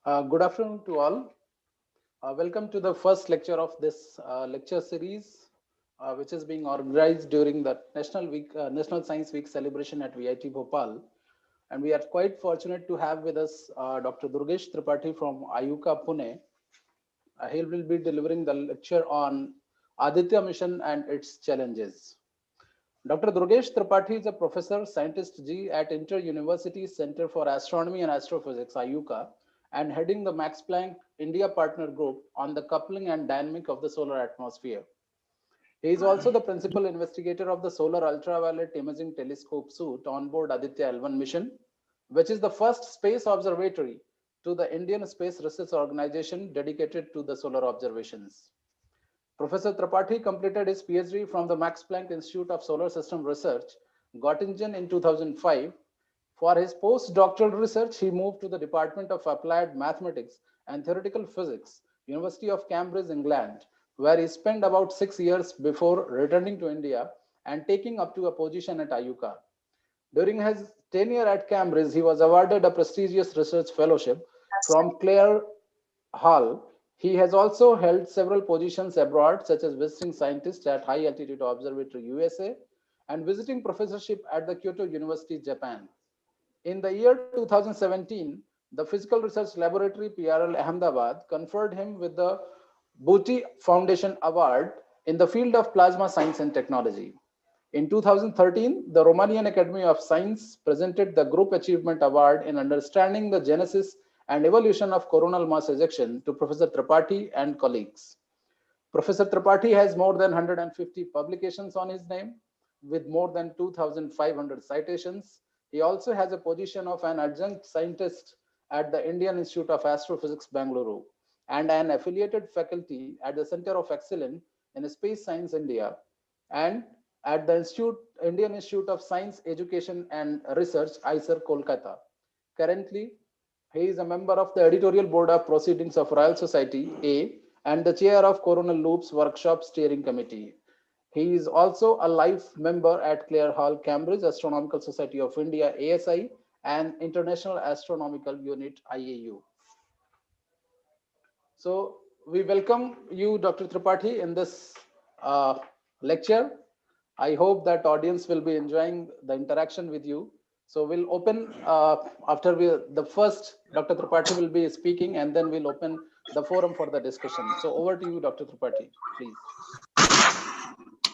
Good afternoon to all. Welcome to the first lecture of this lecture series, which is being organized during the National Science Week celebration at VIT Bhopal. And we are quite fortunate to have with us Dr. Durgesh Tripathi from IUCAA Pune. He will be delivering the lecture on Aditya mission and its challenges. Dr. Durgesh Tripathi is a professor, scientist G at Inter-University Center for Astronomy and Astrophysics, IUCAA, and heading the Max Planck India Partner Group on the coupling and dynamic of the solar atmosphere. He is also the principal investigator of the Solar Ultraviolet Imaging Telescope suite on board Aditya L1 mission, which is the first space observatory to the Indian Space Research Organization dedicated to the solar observations. Professor Tripathi completed his PhD from the Max Planck Institute of Solar System Research, Göttingen in 2005. For his postdoctoral research, he moved to the Department of Applied Mathematics and Theoretical Physics, University of Cambridge, England, where he spent about 6 years before returning to India and taking up to a position at IUCAA. During his tenure at Cambridge, he was awarded a prestigious research fellowship from Clare Hall. He has also held several positions abroad, such as visiting scientist at High Altitude Observatory, USA, and visiting professorship at the Kyoto University, Japan. In the year 2017, the Physical Research Laboratory, PRL Ahmedabad, conferred him with the Booty Foundation Award in the field of plasma science and technology. In 2013, the Romanian Academy of Science presented the Group Achievement Award in understanding the genesis and evolution of coronal mass ejection to Professor Tripathi and colleagues. Professor Tripathi has more than 150 publications on his name, with more than 2,500 citations. He also has a position of an adjunct scientist at the Indian Institute of Astrophysics, Bangalore, and an affiliated faculty at the Center of Excellence in Space Science, India, and at the Indian Institute of Science, Education and Research, IISER, Kolkata. Currently, he is a member of the editorial board of proceedings of Royal Society, A, and the chair of Coronal Loops Workshop Steering Committee. He is also a life member at Clare Hall, Cambridge Astronomical Society of India, ASI, and International Astronomical Unit, IAU. So we welcome you, Dr. Tripathi, in this lecture. I hope that audience will be enjoying the interaction with you. So we'll open after the first Dr. Tripathi will be speaking, and then we'll open the forum for the discussion. So over to you, Dr. Tripathi, please.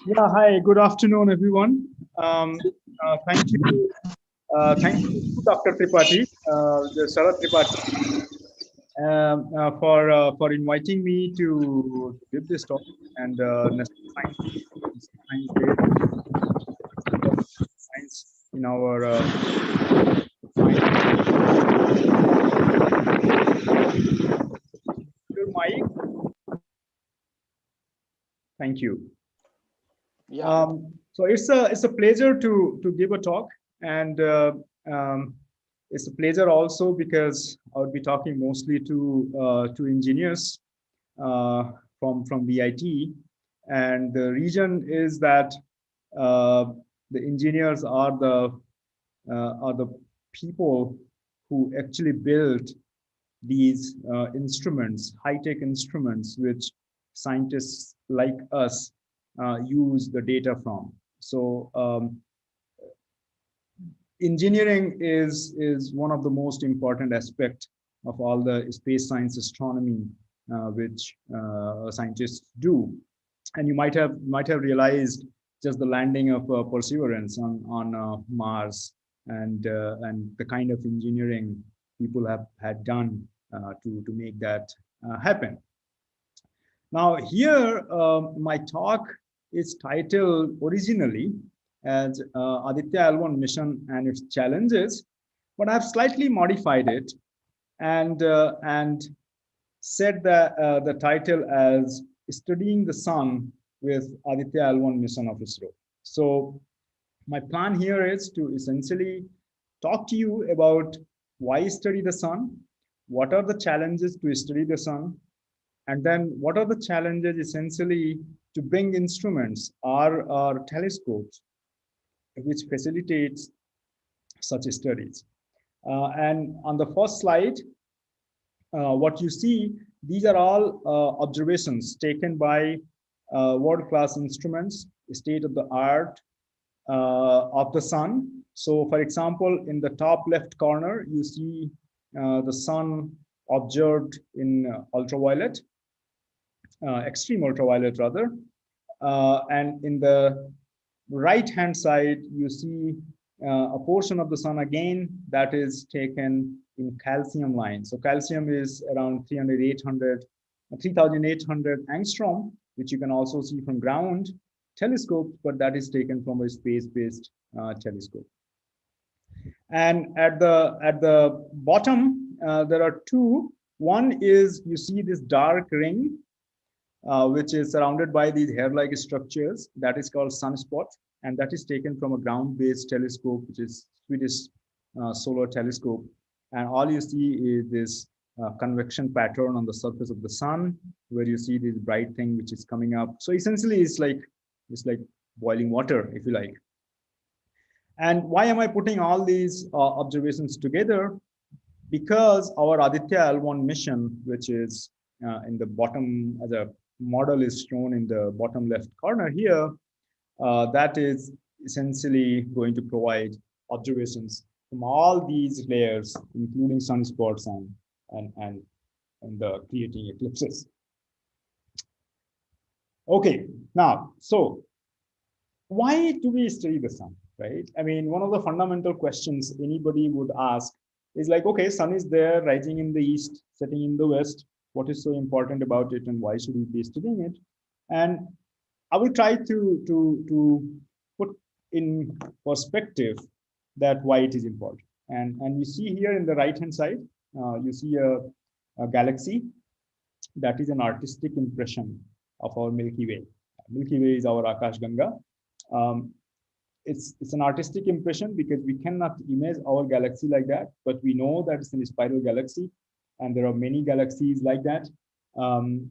Yeah, hi, good afternoon, everyone. Thank you, Dr. Tripathi, Sarat Tripathi, for inviting me to give this talk and science in our mic. Thank you. Yeah. So it's a pleasure to give a talk, and it's a pleasure also because I would be talking mostly to engineers from VIT, and the reason is that the engineers are the people who actually built these instruments, high-tech instruments, which scientists like us use the data from. So engineering is one of the most important aspects of all the space science astronomy which scientists do. And you might have realized just the landing of Perseverance on Mars, and the kind of engineering people had done to make that happen. Now here, my talk is titled originally as Aditya L1 mission and its challenges, but I've slightly modified it and said the title as Studying the Sun with Aditya L1 mission of ISRO. So my plan here is to essentially talk to you about why study the sun, what are the challenges to study the sun, and then what are the challenges essentially to bring instruments or telescopes which facilitates such studies. And on the first slide, what you see, these are all observations taken by world-class instruments, state-of-the-art of the sun. So, for example, in the top left corner, you see the sun observed in ultraviolet, extreme ultraviolet rather. And in the right hand side, you see a portion of the sun again that is taken in calcium line. So calcium is around 3,800 angstrom, which you can also see from ground telescope, but that is taken from a space-based telescope. And at the bottom, there are two. One is, you see this dark ring, which is surrounded by these hair-like structures. That is called Sunspots, and that is taken from a ground-based telescope, which is Swedish solar telescope. And all you see is this convection pattern on the surface of the sun, where you see this bright thing which is coming up. So essentially, it's like boiling water, if you like. And why am I putting all these observations together? Because our Aditya L1 mission, which is in the bottom, as a model is shown in the bottom left corner here, that is essentially going to provide observations from all these layers, including sunspots and the creating eclipses. Okay, now, so why do we study the sun, right? I mean, one of the fundamental questions anybody would ask is like, okay, sun is there, rising in the east, setting in the west. What is so important about it, and why should we be studying it? And I will try to put in perspective that why it is important. And you see here in the right-hand side, you see a galaxy that is an artistic impression of our Milky Way. Milky Way is our Akash Ganga. It's an artistic impression because we cannot image our galaxy like that, but we know that it's a spiral galaxy, and there are many galaxies like that in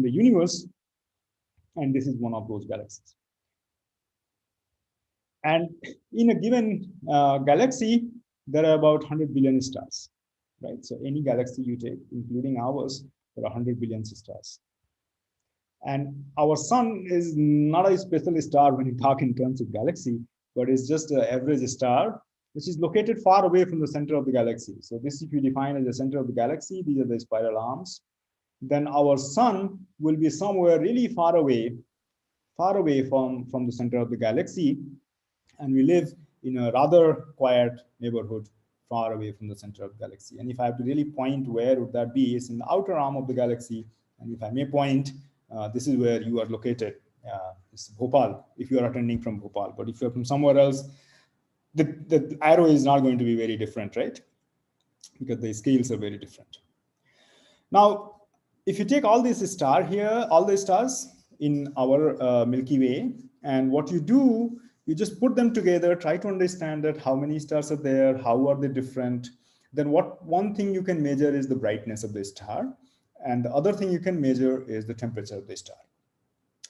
the universe, and this is one of those galaxies. And in a given galaxy, there are about 100 billion stars, right? So any galaxy you take, including ours, there are 100 billion stars. And our sun is not a special star when you talk in terms of galaxy, but it's just an average star, which is located far away from the center of the galaxy. So this, if you define as the center of the galaxy, these are the spiral arms. Then our sun will be somewhere really far away from the center of the galaxy. And we live in a rather quiet neighborhood far away from the center of the galaxy. And if I have to really point, where would that be? It's in the outer arm of the galaxy. And if I may point, this is where you are located. It's Bhopal, if you are attending from Bhopal. But if you're from somewhere else, the arrow is not going to be very different, right? Because the scales are very different. Now, if you take all these stars here, all the stars in our Milky Way, and what you do, you just put them together, try to understand that how many stars are there, how are they different. Then one thing you can measure is the brightness of the star. And the other thing you can measure is the temperature of the star.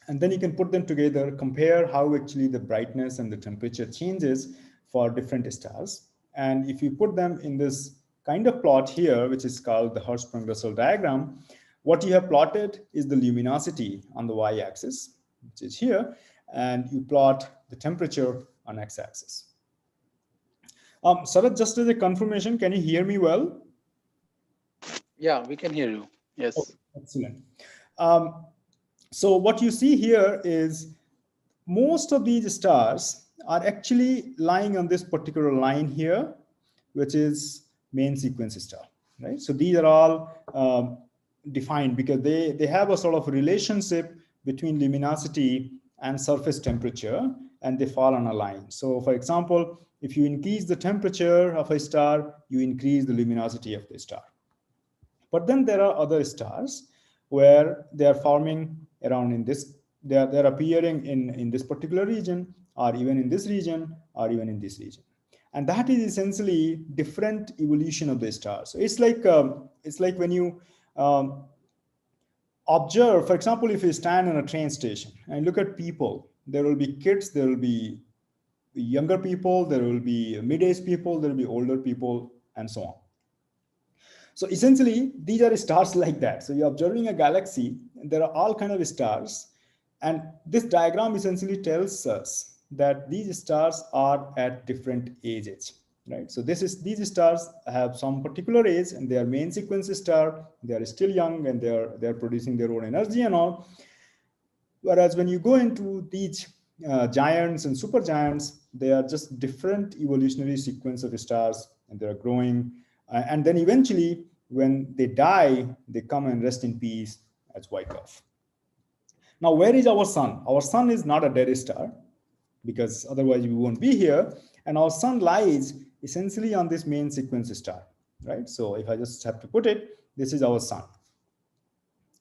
And then you can put them together, compare how actually the brightness and the temperature changes for different stars. And if you put them in this kind of plot here, which is called the Hertzsprung-Russell diagram, what you have plotted is the luminosity on the y-axis, which is here, and you plot the temperature on x-axis. Sarat, just as a confirmation, can you hear me well? Yeah, we can hear you. Yes. Oh, excellent. So what you see here is most of these stars are actually lying on this particular line here, which is main sequence star, right? So these are all defined because they have a sort of relationship between luminosity and surface temperature, and they fall on a line. So for example, if you increase the temperature of a star, you increase the luminosity of the star. But then there are other stars where they are forming around in this, they're appearing in this particular region, or even in this region, or even in this region. And that is essentially different evolution of the stars. So it's like when you observe, for example, if you stand in a train station and look at people, there will be kids, there will be younger people, there will be mid-aged people, there will be older people, and so on. So essentially, these are stars like that. So you're observing a galaxy, and there are all kind of stars. And this diagram essentially tells us that these stars are at different ages, right? So these stars have some particular age, and they are main sequence star. They are still young, and they're producing their own energy and all. Whereas when you go into these giants and supergiants, they are just different evolutionary sequence of stars, and they are growing. And then eventually, when they die, they come and rest in peace as white dwarf. Now, where is our sun? Our sun is not a dead star, because otherwise we won't be here. And our sun lies essentially on this main sequence star, right? So if I just have to put it, this is our sun.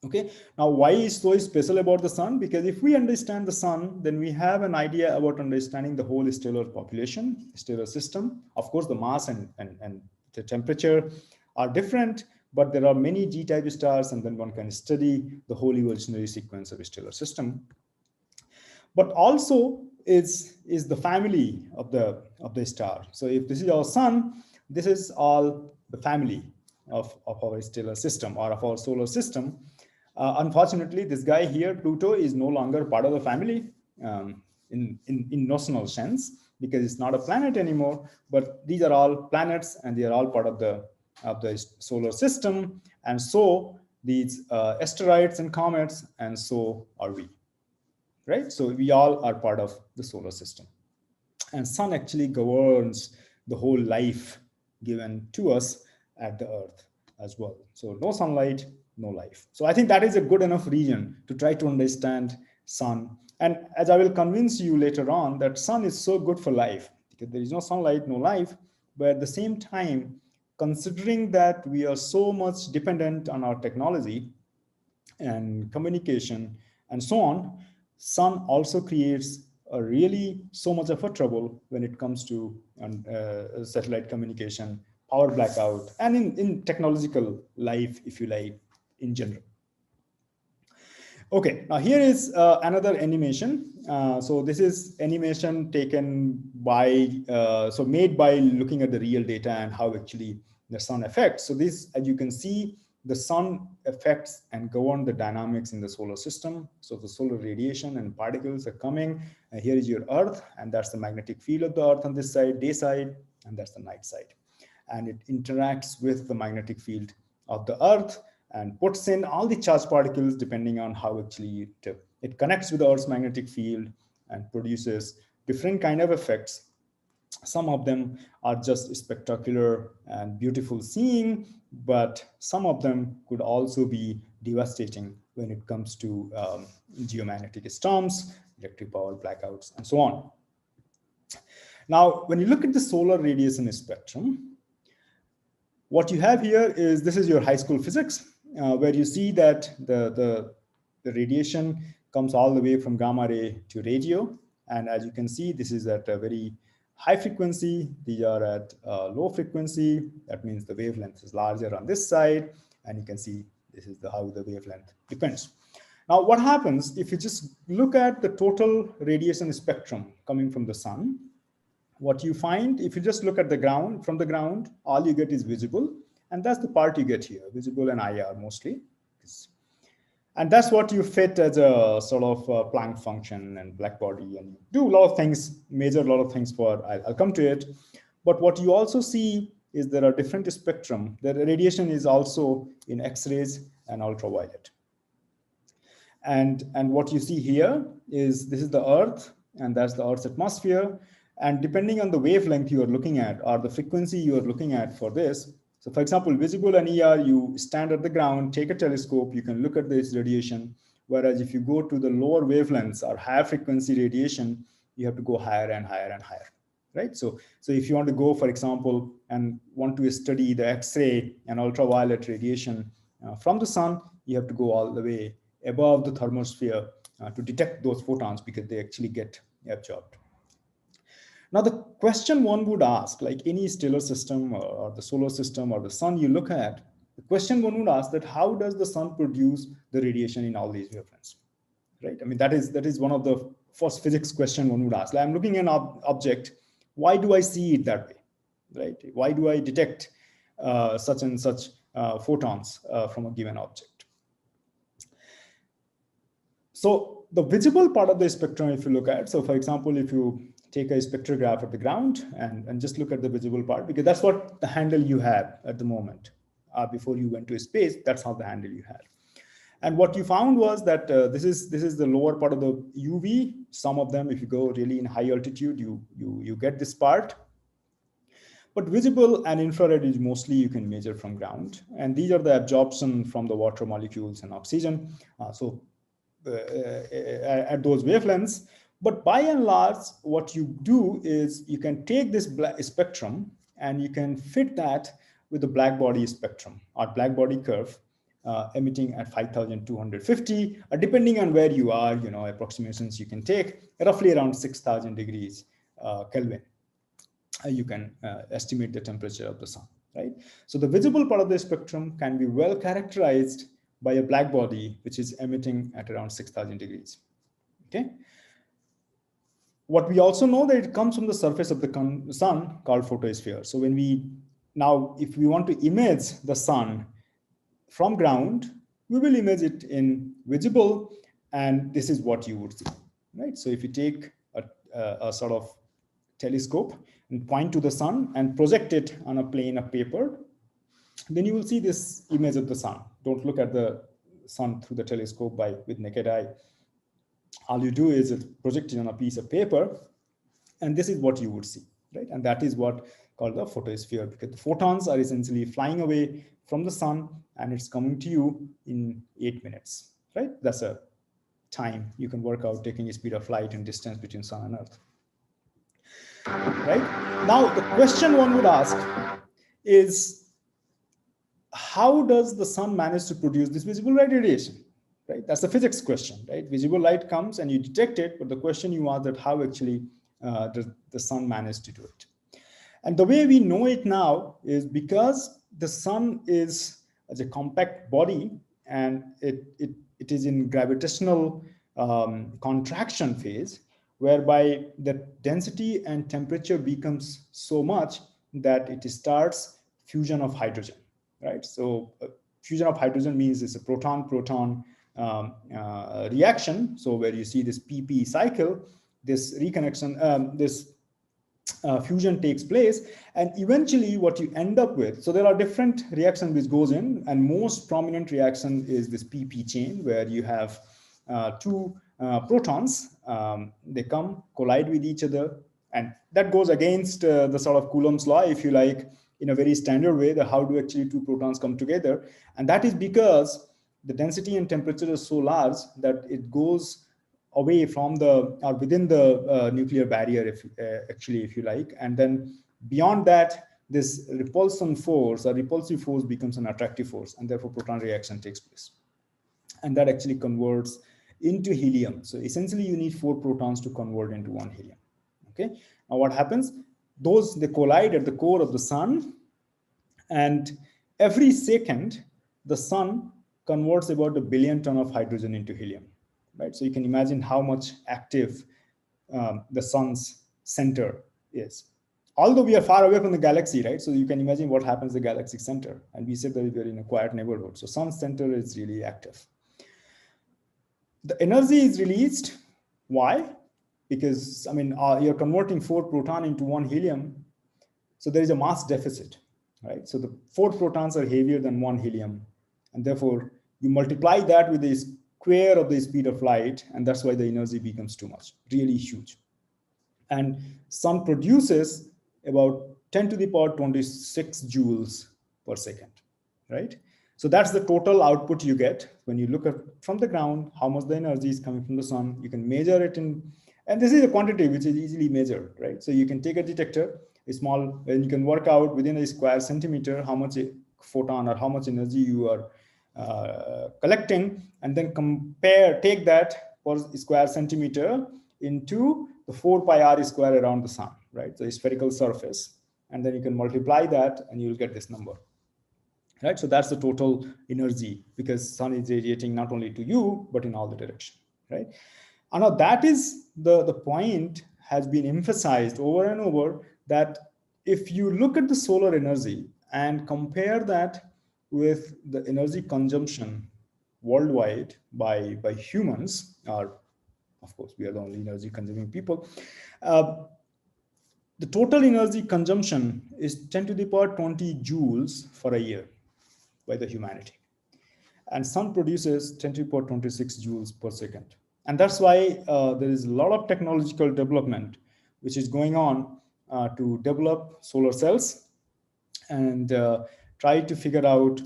Okay, now why is so special about the sun? Because if we understand the sun, then we have an idea about understanding the whole stellar population, stellar system. Of course, the mass and the temperature are different, but there are many G-type stars, and then one can study the whole evolutionary sequence of a stellar system. But also is the family of the star. So if this is our sun, this is all the family of our stellar system or of our solar system. Unfortunately, this guy here, Pluto, is no longer part of the family in notional sense, because it's not a planet anymore. But these are all planets, and they are all part of the solar system. And so these asteroids and comets, and so are we, right? So we all are part of the solar system. And sun actually governs the whole life given to us at the Earth as well. So no sunlight, no life. So I think that is a good enough reason to try to understand sun. And as I will convince you later on, that sun is so good for life, because there is no sunlight, no life. But at the same time, considering that we are so much dependent on our technology and communication and so on, sun also creates a really so much of a trouble when it comes to satellite communication, power blackout, and in technological life, if you like, in general. Okay, now here is another animation. So this is animation taken by, so made by looking at the real data and how actually the sun affects. So this, as you can see, the sun affects and govern the dynamics in the solar system. So the solar radiation and particles are coming. Here is your Earth, and that's the magnetic field of the Earth on this side, day side, and that's the night side. And it interacts with the magnetic field of the Earth and puts in all the charged particles depending on how actually it connects with the Earth's magnetic field and produces different kind of effects. Some of them are just spectacular and beautiful seeing, but some of them could also be devastating when it comes to geomagnetic storms, electric power blackouts, and so on. Now, when you look at the solar radiation spectrum, what you have here is, this is your high school physics, where you see that the radiation comes all the way from gamma ray to radio. And as you can see, this is at a very high frequency. These are at low frequency. That means the wavelength is larger on this side. And you can see this is how the wavelength depends. Now, what happens if you just look at the total radiation spectrum coming from the sun? What you find, if you just look at the ground, from the ground, all you get is visible. And that's the part you get here, visible and IR mostly. And that's what you fit as a sort of Planck function and black body, and you do a lot of things, measure a lot of things for, I'll come to it. But what you also see is there are different spectrum. The radiation is also in X-rays and ultraviolet. And what you see here is, this is the Earth, and that's the Earth's atmosphere. And depending on the wavelength you are looking at, or the frequency you are looking at for this, so for example, visible and ER, you stand at the ground, take a telescope, you can look at this radiation. Whereas if you go to the lower wavelengths or higher frequency radiation, you have to go higher and higher and higher, right? So if you want to go, for example, and want to study the X-ray and ultraviolet radiation from the sun, you have to go all the way above the thermosphere to detect those photons, because they actually get absorbed. Now, the question one would ask, like any stellar system or the solar system or the sun you look at, the question one would ask that how does the sun produce the radiation in all these wavelengths, right? I mean, that is one of the first physics question one would ask. Like, I'm looking at an object, why do I see it that way, right? Why do I detect such and such photons from a given object. So the visible part of the spectrum, if you look at, so for example, if you take a spectrograph at the ground and just look at the visible part, because that's what the handle you have at the moment. Before you went to space, that's how the handle you had. And what you found was that this is the lower part of the UV. Some of them, if you go really in high altitude, you get this part. But visible and infrared is mostly you can measure from ground. And these are the absorption from the water molecules and oxygen. At those wavelengths. But by and large, what you do is you can take this spectrum and you can fit that with the black body spectrum or black body curve emitting at 5,250, depending on where you are, approximations you can take roughly around 6,000 degrees Kelvin. You can estimate the temperature of the sun, right? So the visible part of the spectrum can be well characterized by a black body, which is emitting at around 6,000 degrees, okay? What we also know that it comes from the surface of the sun called photosphere. So if we want to image the sun from ground, we will image it in visible, and this is what you would see, right? So if you take a sort of telescope and point to the sun and project it on a plane of paper, then you will see this image of the sun. Don't look at the sun through the telescope with naked eye. All you do is project it on a piece of paper, and this is what you would see, right? And that is what called the photosphere, because the photons are essentially flying away from the sun and it's coming to you in 8 minutes, right? That's a time you can work out taking a speed of light and distance between sun and earth, right? Now, the question one would ask is, how does the sun manage to produce this visible light radiation, right? That's the physics question, right? Visible light comes and you detect it, but the question you ask that how actually does the sun manage to do it? And the way we know it now is because the sun is as a compact body and it is in gravitational contraction phase, whereby the density and temperature becomes so much that it starts fusion of hydrogen, right? So fusion of hydrogen means it's a proton-proton reaction. So where you see this PP cycle, this reconnection, fusion takes place, and eventually what you end up with, so there are different reactions which goes in, and most prominent reaction is this PP chain, where you have two protons, they come collide with each other, and that goes against the sort of Coulomb's law, if you like, in a very standard way, that how do actually two protons come together. And that is because the density and temperature is so large that it goes away from the, or within the nuclear barrier, if you like. And then beyond that, this repulsion force or repulsive force becomes an attractive force, and therefore proton reaction takes place. And that actually converts into helium. So essentially you need 4 protons to convert into 1 helium, okay? Now what happens? They collide at the core of the sun, and every second the sun converts about 1 billion ton of hydrogen into helium, right? So you can imagine how much active the sun's center is. Although we are far away from the galaxy, right? So you can imagine what happens in the galaxy center. And we said that we are in a quiet neighborhood. So sun's center is really active. The energy is released. Why? Because, I mean, you're converting 4 proton into 1 helium. So there is a mass deficit, right? So the 4 protons are heavier than 1 helium. And therefore, you multiply that with the square of the speed of light, and that's why the energy becomes too much, really huge. And sun produces about 10 to the power 26 joules per second, right? So that's the total output you get when you look at from the ground, how much the energy is coming from the sun. You can measure it in, and this is a quantity which is easily measured, right? So you can take a detector, a small, and you can work out within a square centimeter how much a photon or how much energy you are collecting, and then take that per square centimeter into the 4 pi r square around the sun, right? So a spherical surface, and then you can multiply that and you'll get this number, right? So that's the total energy, because sun is radiating not only to you, but in all the direction, right? And now that is the point has been emphasized over and over, that if you look at the solar energy and compare that with the energy consumption worldwide by humans, or of course we are the only energy consuming people, the total energy consumption is 10 to the power 20 joules for a year by the humanity. And sun produces 10 to the power 26 joules per second. And that's why there is a lot of technological development which is going on to develop solar cells and try to figure out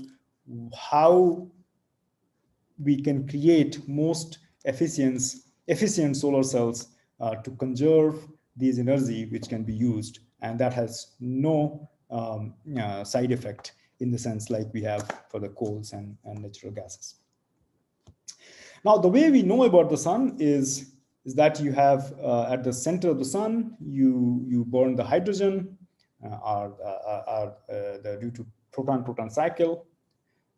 how we can create most efficient solar cells to conserve these energy which can be used, and that has no side effect in the sense like we have for the coals and natural gases. Now, the way we know about the sun is that you have at the center of the sun, you burn the hydrogen due to proton-proton cycle,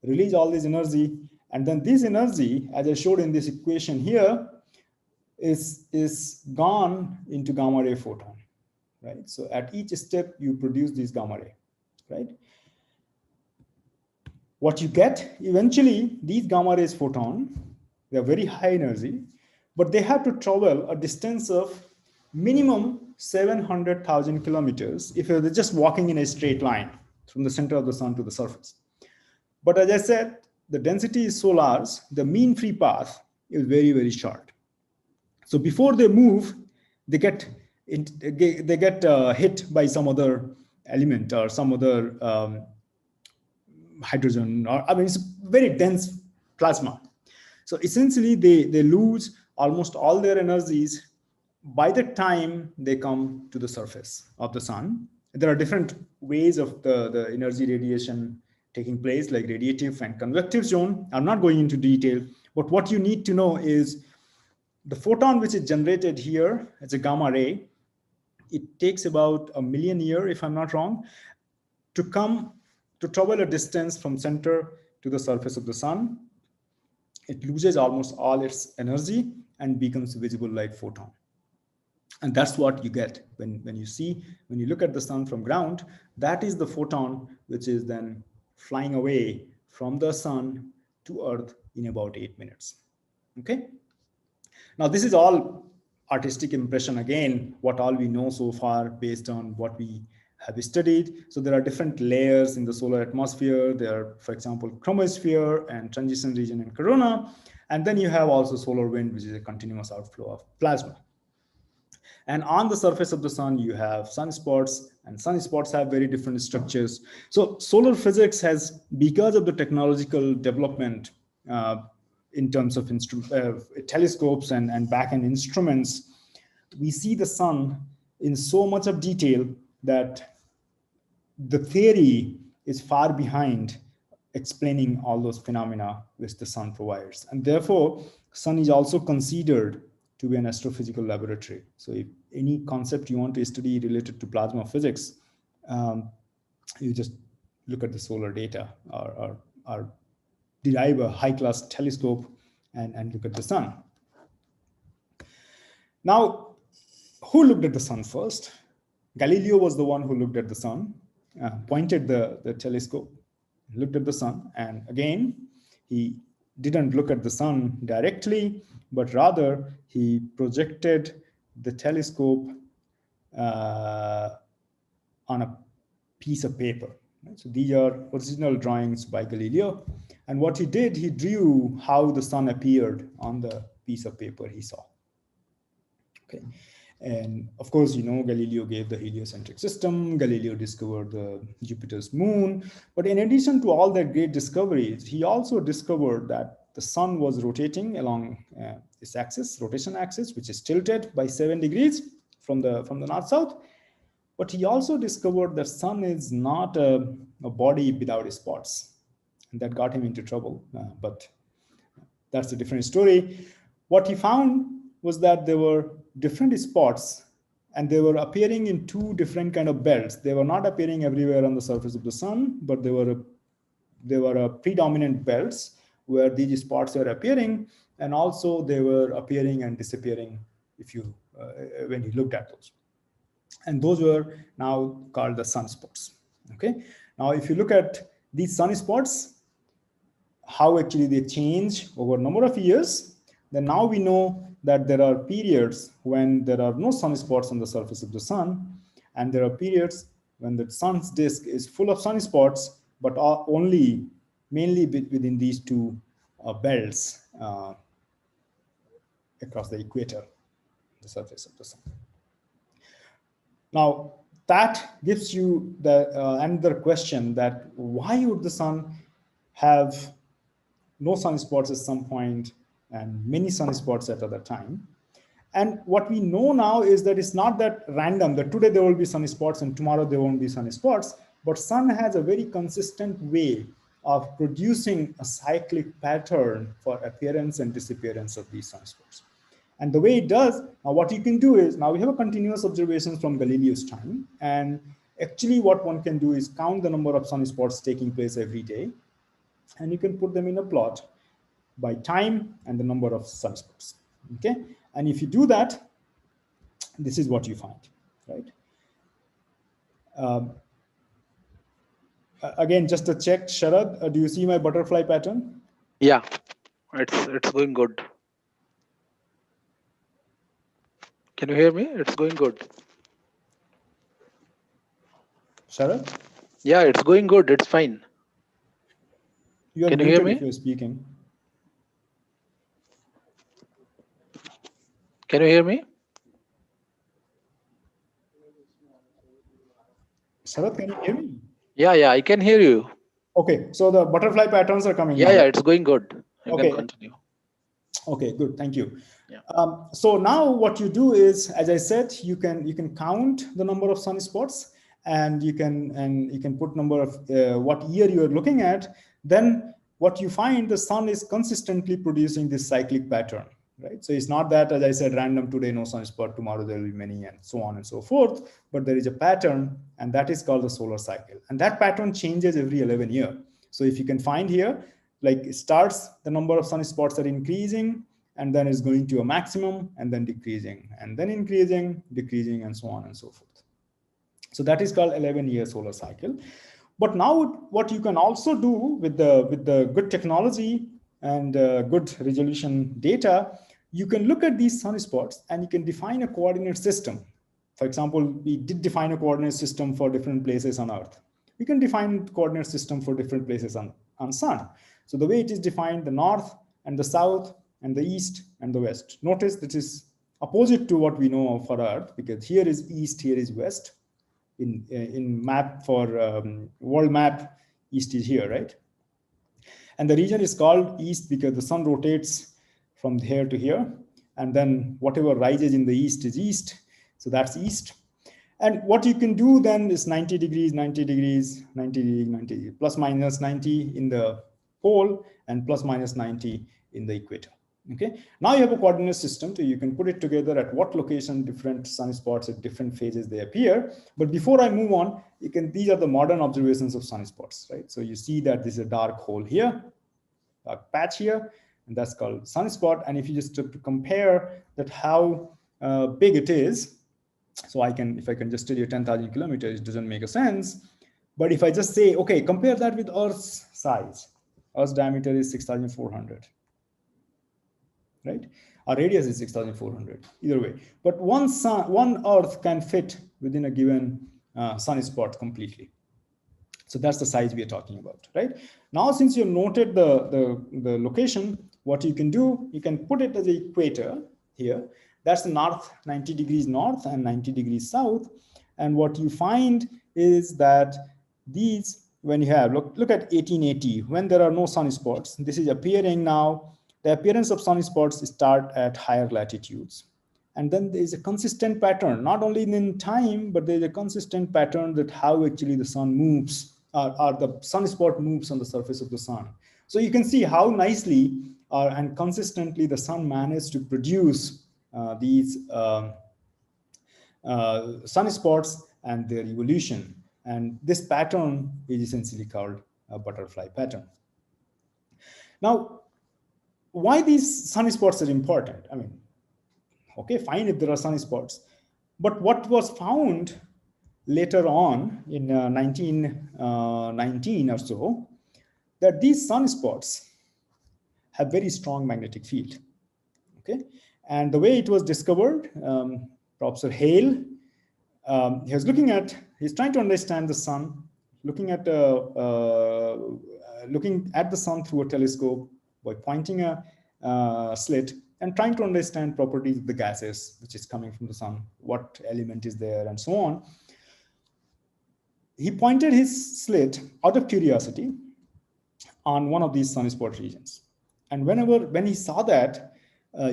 release all this energy, and then this energy, as I showed in this equation here, is gone into gamma ray photon, right? So at each step, you produce this gamma ray, right? What you get eventually, these gamma rays photon, they are very high energy, but they have to travel a distance of minimum 700,000 kilometers if you're just walking in a straight line from the center of the sun to the surface. But as I said, the density is so large, the mean free path is very, very short. So before they move, they get hit by some other element or some other hydrogen, or I mean, it's very dense plasma. So essentially, they lose almost all their energies by the time they come to the surface of the sun. There are different ways of the energy radiation taking place, like radiative and convective zone. I'm not going into detail, but what you need to know is the photon which is generated here, it's a gamma ray. It takes about 1 million years, if I'm not wrong, to travel a distance from center to the surface of the sun. It loses almost all its energy and becomes visible like photon. And that's what you get when you look at the sun from ground. That is the photon which is then flying away from the sun to Earth in about 8 minutes. Okay. Now this is all artistic impression again, what all we know so far based on what we have studied. So there are different layers in the solar atmosphere. There are, for example, chromosphere and transition region and corona. And then you have also solar wind, which is a continuous outflow of plasma. And on the surface of the sun, you have sunspots, and sunspots have very different structures. So solar physics has, because of the technological development in terms of telescopes and back-end instruments, we see the sun in so much of detail that the theory is far behind explaining all those phenomena which the sun provides. And therefore, sun is also considered to be an astrophysical laboratory. So if any concept you want to study related to plasma physics, you just look at the solar data or derive a high-class telescope and look at the sun. Now, who looked at the sun first? Galileo was the one who looked at the sun, pointed the telescope, looked at the sun, and again, he didn't look at the sun directly, but rather he projected the telescope on a piece of paper. So these are original drawings by Galileo. And what he did, he drew how the sun appeared on the piece of paper he saw. Okay. And of course, you know, Galileo gave the heliocentric system. Galileo discovered the Jupiter's moon. But in addition to all that great discoveries, he also discovered that the sun was rotating along its axis, rotation axis, which is tilted by 7 degrees from the north-south. But he also discovered that sun is not a body without spots. And that got him into trouble, but that's a different story. What he found was that there were different spots and they were appearing in 2 different kind of belts. They were not appearing everywhere on the surface of the sun, but they were predominant belts where these spots were appearing, and also they were appearing and disappearing when you looked at those. And those were now called the sunspots. Okay. Now, if you look at these sunspots, how actually they change over a number of years, then now we know that there are periods when there are no sunspots on the surface of the sun, and there are periods when the sun's disk is full of sunspots, but are only mainly within these two belts across the equator, the surface of the sun. Now, that gives you the another question, that why would the sun have no sunspots at some point and many sunspots at other time? And what we know now is that it's not that random, that today there will be sunspots and tomorrow there won't be sunspots, but sun has a very consistent way of producing a cyclic pattern for appearance and disappearance of these sunspots. And the way it does, now what you can do is, now we have a continuous observations from Galileo's time. And actually what one can do is count the number of sunspots taking place every day. And you can put them in a plot by time and the number of sunspots, okay? And if you do that, this is what you find, right? Again, just to check, Sharad, do you see my butterfly pattern? Yeah, it's going good. Can you hear me? It's going good. Sharad? Yeah, it's going good. It's fine. Can you hear me? If you're speaking. Can you hear me? Sharad, can you hear me? Yeah, I can hear you. Okay, so the butterfly patterns are coming. Yeah, it's going good. You okay. Can continue. Okay, good. Thank you. Yeah. So now what you do is, as I said, you can count the number of sunspots, and you can put number of what year you are looking at. Then what you find, the sun is consistently producing this cyclic pattern, right? So it's not that, as I said, random, today no sunspot, tomorrow there will be many, and so on and so forth, but there is a pattern, and that is called the solar cycle. And that pattern changes every 11 years. So if you can find here, like it starts, the number of sunspots are increasing, and then it's going to a maximum, and then decreasing, and then increasing, decreasing, and so on and so forth. So that is called 11-year solar cycle. But now what you can also do with the good technology and good resolution data, you can look at these sunspots and you can define a coordinate system. For example, we did define a coordinate system for different places on Earth. We can define coordinate system for different places on Sun. So the way it is defined, the north and the south and the east and the west. Notice this is opposite to what we know of for Earth, because here is east, here is west. In map for world map, east is here, right? And the region is called east because the sun rotates from here to here, and then whatever rises in the east is east, so that's east. And what you can do then is 90 degrees, 90 degrees, 90 degrees, 90 degrees, plus minus 90 in the pole and plus minus 90 in the equator. Okay, now you have a coordinate system, so you can put it together at what location different sunspots at different phases they appear. But before I move on, these are the modern observations of sunspots, right? So you see that this is a dark hole here, dark patch here, and that's called sunspot. And if you just to compare that how big it is, so if I can just tell you 10,000 kilometers, it doesn't make a sense. But if I just say, okay, compare that with Earth's size, Earth's diameter is 6,400. Right? Our radius is 6,400, either way. But one Earth can fit within a given sunspot completely. So that's the size we are talking about, right? Now, since you've noted the location, what you can do, you can put it as the equator here. That's the north, 90 degrees north and 90 degrees south. And what you find is that these, when you have, look at 1880, when there are no sunspots, this is appearing now. The appearance of sunspots start at higher latitudes. And then there is a consistent pattern, not only in time, but there's a consistent pattern that how actually the sun moves, or the sunspot moves on the surface of the sun. So you can see how nicely and consistently the sun managed to produce these sunspots and their evolution. And this pattern is essentially called a butterfly pattern. Now, why these sunspots are important? I mean, okay, fine if there are sunspots, but what was found later on in 1919 or so, that these sunspots have very strong magnetic field. Okay, and the way it was discovered, Professor Hale, he's trying to understand the sun, looking at the sun through a telescope by pointing a slit and trying to understand properties of the gases which is coming from the sun, what element is there, and so on. He pointed his slit out of curiosity on one of these sunspot regions. And when he saw that,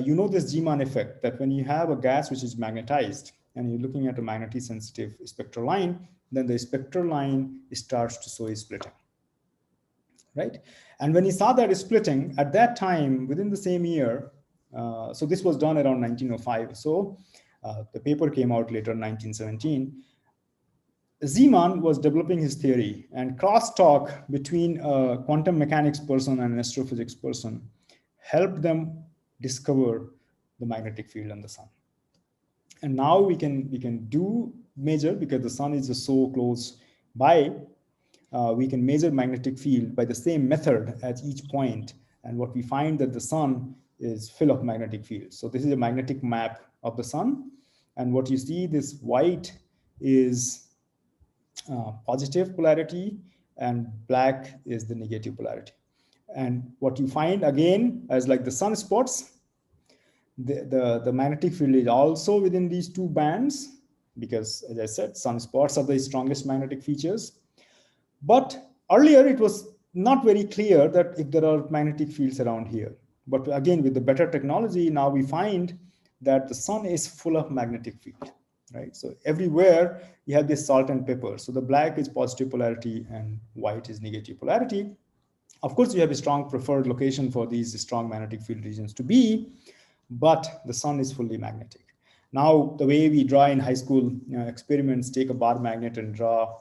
you know this Zeeman effect, that when you have a gas which is magnetized and you're looking at a magnetically sensitive spectral line, then the spectral line starts to show a splitting, right? And when he saw that splitting, at that time, within the same year, so this was done around 1905, so the paper came out later, 1917, Zeeman was developing his theory, and crosstalk between a quantum mechanics person and an astrophysics person helped them discover the magnetic field on the sun. And now we can do measure, because the sun is just so close by, we can measure magnetic field by the same method at each point. And what we find that the sun is full of magnetic field. So this is a magnetic map of the sun. And what you see, this white is positive polarity and black is the negative polarity. And what you find again as like the sunspots, the magnetic field is also within these two bands, because as I said, sunspots are the strongest magnetic features. But earlier it was not very clear that if there are magnetic fields around here. But again, with the better technology, now we find that the sun is full of magnetic field, right? So everywhere you have this salt and pepper. So the black is positive polarity and white is negative polarity. Of course, you have a strong preferred location for these strong magnetic field regions to be, but the sun is fully magnetic. Now, the way we draw in high school experiments, take a bar magnet and draw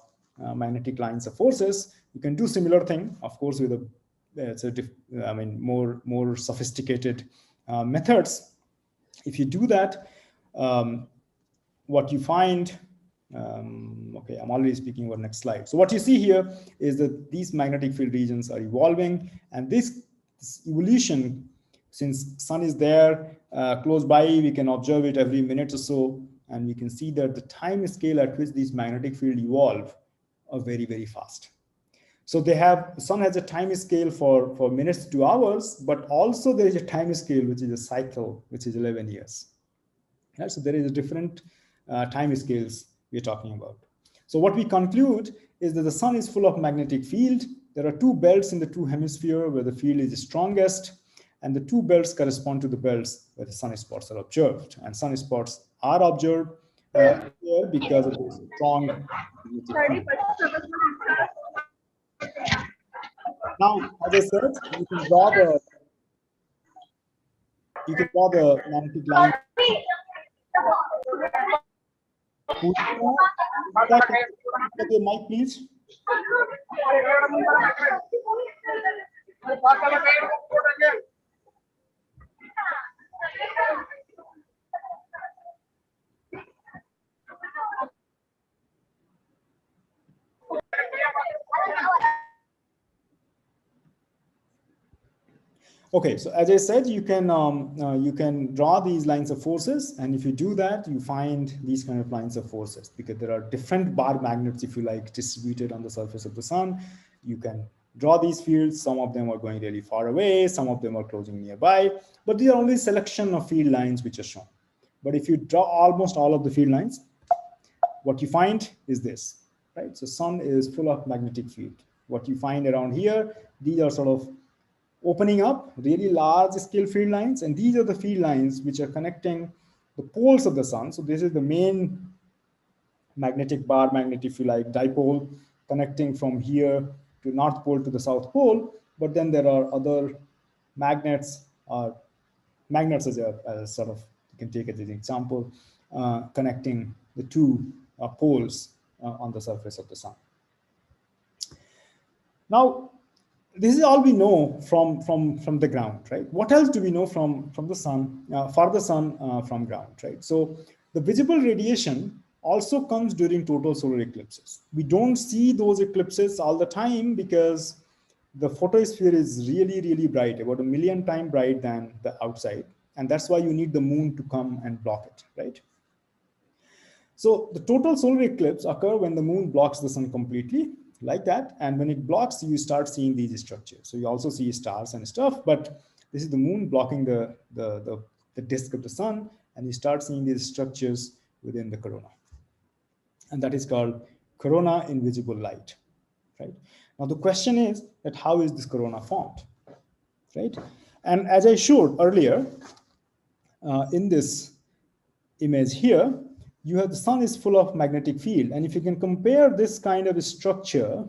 magnetic lines of forces, you can do similar thing, of course, with more sophisticated methods. If you do that, what you find, okay, I'm already speaking about next slide. So what you see here is that these magnetic field regions are evolving, and this evolution, since sun is there close by, we can observe it every minute or so, and we can see that the time scale at which these magnetic field evolve are very, very fast. So they have, the sun has a time scale for minutes to hours, but also there is a time scale which is a cycle, which is 11 years. Right? So there is a different time scales we're talking about. So what we conclude is that the sun is full of magnetic field. There are two belts in the two hemispheres where the field is strongest, and the two belts correspond to the belts where the sunspots are observed. And sunspots are observed here because of the strong magnetic field. Now, as I said, you can draw the magnetic line. Okay, Mike, please. Okay, so as I said, you can draw these lines of forces, and if you do that, you find these kind of lines of forces, because there are different bar magnets, if you like, distributed on the surface of the sun. You can draw these fields. Some of them are going really far away, some of them are closing nearby, but these are only selection of field lines which are shown. But if you draw almost all of the field lines, what you find is this, right? So sun is full of magnetic field. What you find around here, these are sort of opening up really large scale field lines, and these are the field lines which are connecting the poles of the sun. So this is the main magnetic bar magnet, if you like, dipole, connecting from here to North Pole to the South Pole. But then there are other magnets, as a sort of, you can take it as an example, connecting the two poles on the surface of the sun. Now, this is all we know from the ground, right? What else do we know from the sun, for the sun from ground, right? So the visible radiation also comes during total solar eclipses. We don't see those eclipses all the time because the photosphere is really, really bright, about 1,000,000 times bright than the outside. And that's why you need the moon to come and block it, right? So the total solar eclipse occurs when the moon blocks the sun completely, like that. And when it blocks, you start seeing these structures. So you also see stars and stuff, but this is the moon blocking the disk of the sun, and you start seeing these structures within the corona. And that is called corona invisible light, right? Now the question is that how is this corona formed, right? And as I showed earlier, in this image here, you have the sun is full of magnetic field. And if you can compare this kind of structure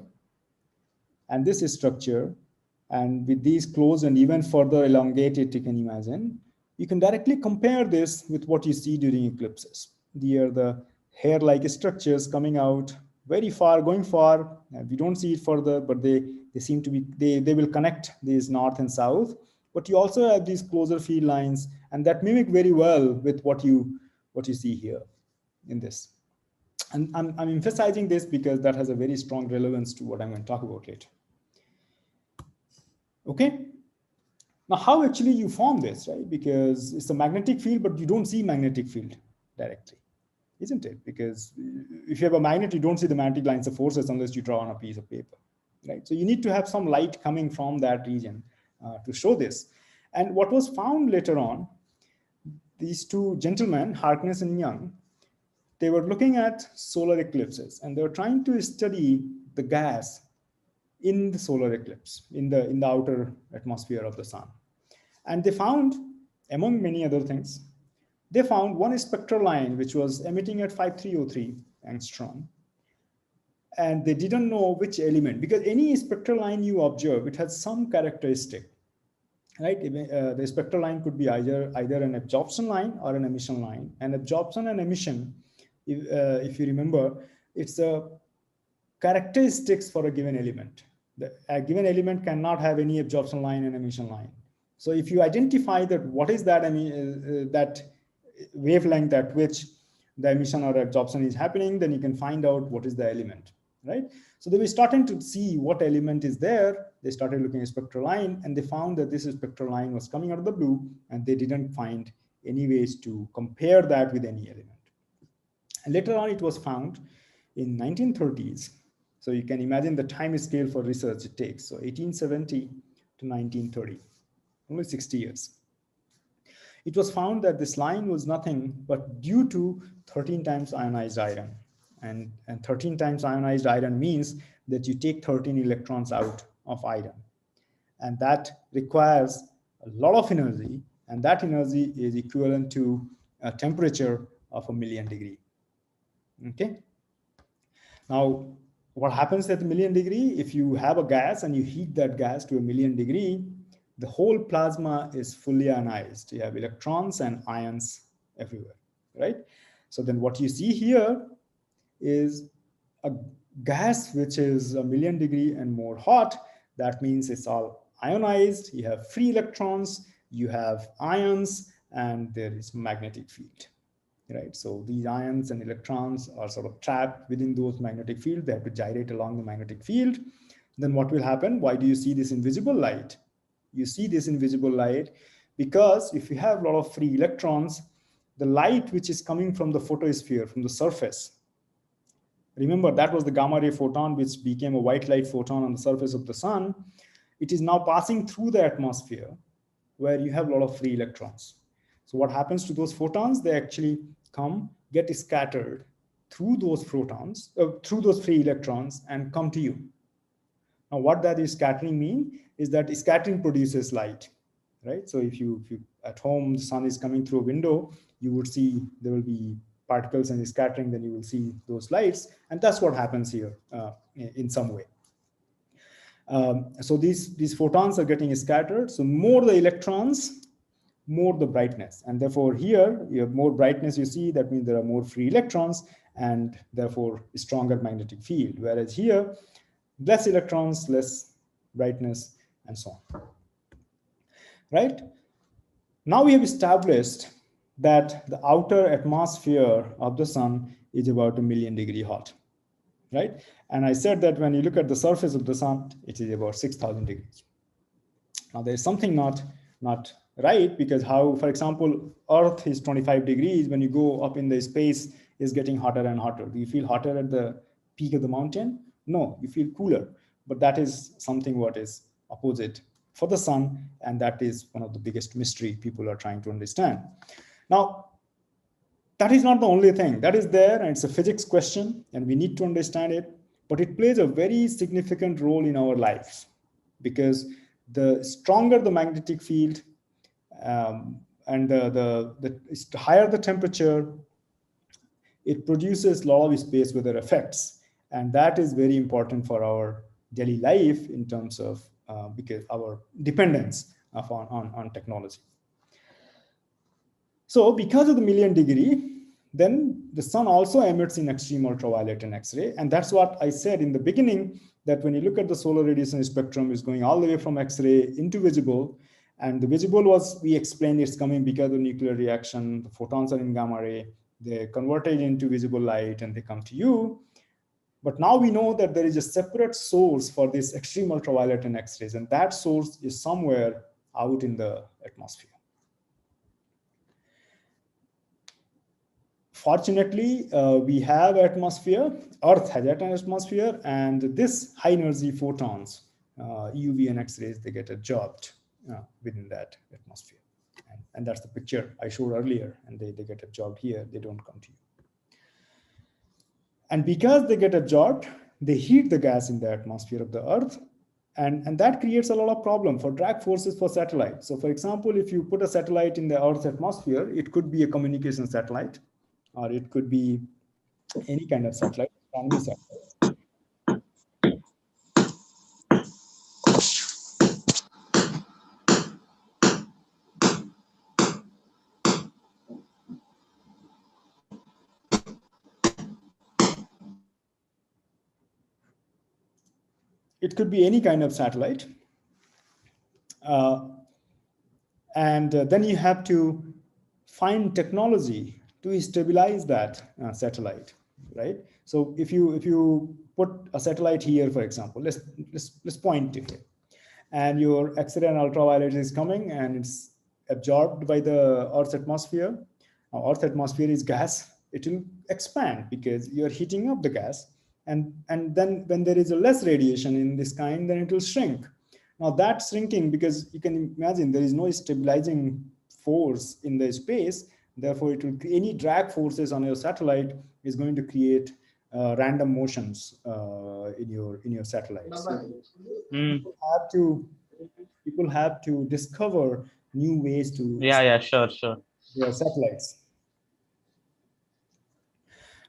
and this structure, and with these closed and even further elongated, you can imagine, you can directly compare this with what you see during eclipses. These are the hair-like structures coming out very far, going far. We don't see it further, but they seem to be, they will connect these north and south. But you also have these closer field lines, and that mimic very well with what you see here in this. And I'm emphasizing this because that has a very strong relevance to what I'm going to talk about later. Okay. Now, how actually you form this, right? Because it's a magnetic field, but you don't see magnetic field directly, isn't it? Because if you have a magnet, you don't see the magnetic lines of forces unless you draw on a piece of paper, right? So you need to have some light coming from that region to show this. And what was found later on, these two gentlemen, Harkness and Young, they were looking at solar eclipses, and they were trying to study the gas in the solar eclipse, in the outer atmosphere of the sun. And they found, among many other things, they found one spectral line which was emitting at 5303 angstrom. And they didn't know which element, because any spectral line you observe, it has some characteristic, right? The spectral line could be either an absorption line or an emission line. And absorption and emission, if you remember, it's a characteristics for a given element. A given element cannot have any absorption line and emission line. So if you identify that what is that, that wavelength at which the emission or absorption is happening, then you can find out what is the element, right? So they were starting to see what element is there. They started looking at spectral line, and they found that this spectral line was coming out of the blue, and they didn't find any ways to compare that with any element. And later on, it was found in 1930s. So you can imagine the time scale for research it takes. So 1870 to 1930, only 60 years. It was found that this line was nothing but due to 13 times ionized iron. And 13 times ionized iron means that you take 13 electrons out of iron. And that requires a lot of energy. And that energy is equivalent to a temperature of 1,000,000 degrees. Okay. Now, what happens at 1,000,000 degrees? If you have a gas and you heat that gas to 1,000,000 degrees, the whole plasma is fully ionized. You have electrons and ions everywhere, right? So then what you see here is a gas which is 1,000,000 degrees and more hot. That means it's all ionized. You have free electrons, you have ions, and there is magnetic field, right? So these ions and electrons are sort of trapped within those magnetic field. They have to gyrate along the magnetic field. Then what will happen? Why do you see this invisible light? You see this invisible light because if you have a lot of free electrons, the light which is coming from the photosphere, from the surface, remember that was the gamma ray photon which became a white light photon on the surface of the sun. It is now passing through the atmosphere where you have a lot of free electrons. So what happens to those photons? They actually get scattered through those photons, through those free electrons, and come to you. Now, what that is scattering mean is that scattering produces light, right? So if you at home, the sun is coming through a window, you would see there will be particles and scattering, then you will see those lights. And that's what happens here in some way. So these photons are getting scattered. So more the electrons, more the brightness. And therefore here, you have more brightness you see, that means there are more free electrons and therefore stronger magnetic field. Whereas here, less electrons, less brightness, and so on. Right? Now we have established that the outer atmosphere of the sun is about 1,000,000 degrees hot. right? And I said that when you look at the surface of the sun, it is about 6,000 degrees. Now there's something not right, because how, for example, Earth is 25 degrees. When you go up in the space, is getting hotter and hotter. Do you feel hotter at the peak of the mountain? No, you feel cooler. But that is something what is opposite for the sun, and that is one of the biggest mystery people are trying to understand. Now, that is not the only thing that is there, and it's a physics question, and we need to understand it, but it plays a very significant role in our lives, because the stronger the magnetic field, and the higher the temperature, it produces a lot of space weather effects, and that is very important for our daily life in terms of because our dependence on technology. So because of the million degree, then the sun also emits in extreme ultraviolet and X-ray. And that's what I said in the beginning, that when you look at the solar radiation spectrum, is going all the way from X-ray into visible. And the visible was, we explained, it's coming because of nuclear reaction. The photons are in gamma ray. They're converted into visible light and they come to you. But now we know that there is a separate source for this extreme ultraviolet and X-rays. And that source is somewhere out in the atmosphere. Fortunately, we have atmosphere. Earth has an atmosphere, and this high energy photons, UV and X-rays, they get absorbed within that atmosphere. And that's the picture I showed earlier, and they get absorbed here, they don't come to you. And because they get absorbed, they heat the gas in the atmosphere of the Earth, and that creates a lot of problem for drag forces for satellites. So for example, if you put a satellite in the Earth's atmosphere, it could be a communication satellite, or it could be any kind of satellite, astronomy satellite. It could be any kind of satellite. And then you have to find technology to stabilize that satellite, right? So if you put a satellite here, for example, let's point to here, and your X-ray and ultraviolet is coming and it's absorbed by the Earth's atmosphere. Now, Earth's atmosphere is gas. It will expand because you're heating up the gas, and then when there is a less radiation in this kind, then it will shrink. Now that's shrinking because you can imagine there is no stabilizing force in the space. Therefore, it will, any drag forces on your satellite is going to create random motions in your satellite. So people have to discover new ways to sure their satellites.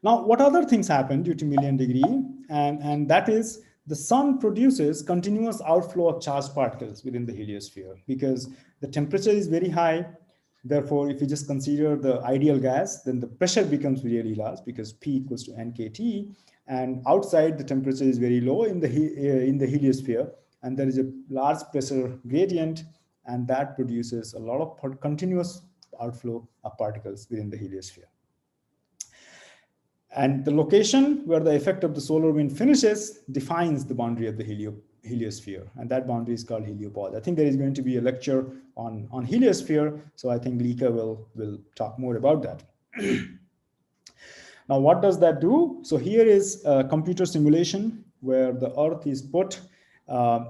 Now, what other things happen due to million degree, and that is the sun produces continuous outflow of charged particles within the heliosphere because the temperature is very high. Therefore, if you just consider the ideal gas, then the pressure becomes really large because P equals to NKT, and outside the temperature is very low in the heliosphere, and there is a large pressure gradient, and that produces a lot of continuous outflow of particles within the heliosphere. And the location where the effect of the solar wind finishes defines the boundary of the heliosphere, and that boundary is called heliopause. I think there is going to be a lecture on heliosphere, so I think Lika will talk more about that. Now, what does that do? So here is a computer simulation where the Earth is put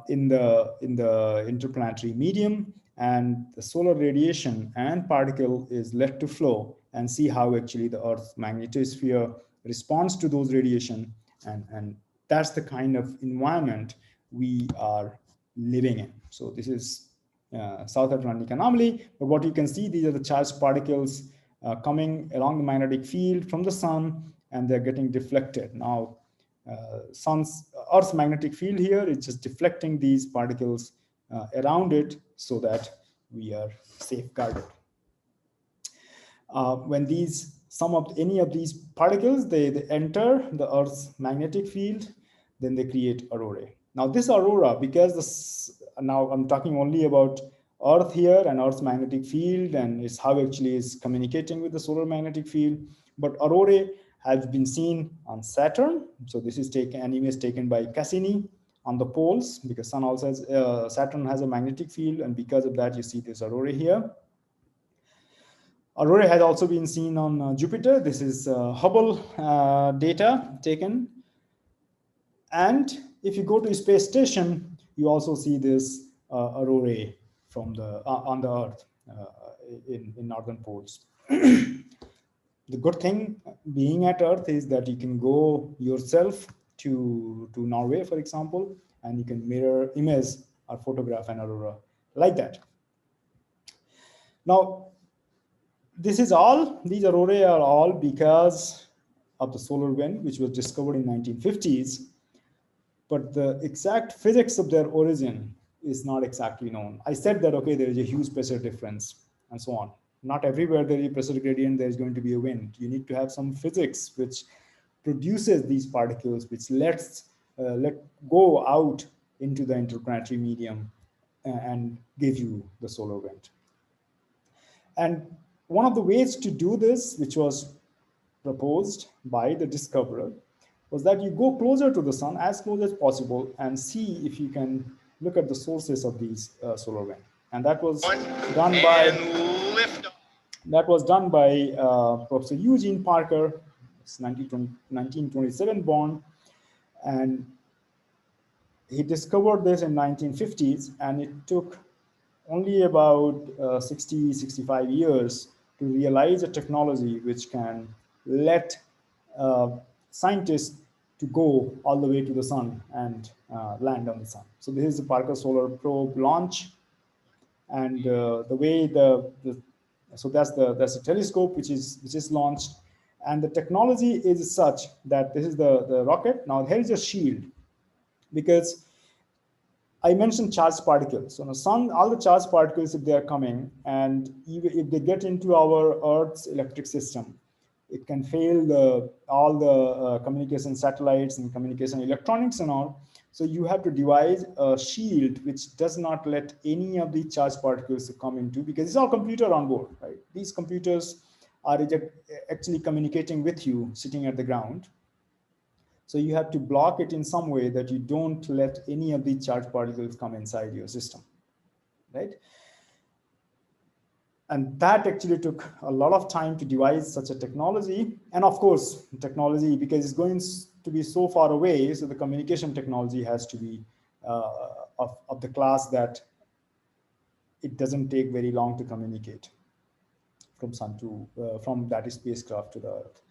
in the interplanetary medium, and the solar radiation and particle is let to flow, and see how actually the Earth's magnetosphere responds to those radiation, and that's the kind of environment we are living in. So this is South Atlantic anomaly, but what you can see, these are the charged particles coming along the magnetic field from the sun, and they're getting deflected. Now, Earth's magnetic field here is just deflecting these particles around it so that we are safeguarded. When any of these particles, they enter the Earth's magnetic field, then they create aurorae. Now this aurora, because now I'm talking only about Earth here and Earth's magnetic field, and it's how actually is communicating with the solar magnetic field. But aurorae has been seen on Saturn. So this is an image taken by Cassini on the poles, because Sun also has, Saturn has a magnetic field, and because of that, you see this aurora here. Aurora has also been seen on Jupiter. This is Hubble data taken. And if you go to a space station, you also see this aurora from the on the Earth in northern poles. The good thing being at Earth is that you can go yourself to Norway, for example, and you can mirror image or photograph an aurora like that. Now, these aurora are all because of the solar wind, which was discovered in 1950s. But the exact physics of their origin is not exactly known. I said that, okay, there is a huge pressure difference and so on. Not everywhere there is a pressure gradient, there is going to be a wind. You need to have some physics which produces these particles, which let go out into the interplanetary medium and give you the solar wind. And one of the ways to do this, which was proposed by the discoverer, was that you go closer to the sun, as close as possible, and see if you can look at the sources of these solar wind. And that was done by Professor Eugene Parker. It's 1927 born, and he discovered this in 1950s, and it took only about 65 years to realize a technology which can let scientists to go all the way to the sun and land on the sun. So this is the Parker Solar Probe launch, and the way so that's the telescope which is launched, and the technology is such that this is the rocket. Now here is a shield, because I mentioned charged particles. So on the sun, all the charged particles, if they are coming, and even if they get into our Earth's electric system, it can fail all the communication satellites and communication electronics and all. So you have to devise a shield which does not let any of the charged particles to come into, because it's all computer on board, right? These computers are actually communicating with you sitting at the ground. So you have to block it in some way that you don't let any of the charged particles come inside your system, right? And that actually took a lot of time to devise such a technology. And of course, technology, because it's going to be so far away, so the communication technology has to be of the class that it doesn't take very long to communicate from sun to from that spacecraft to the Earth.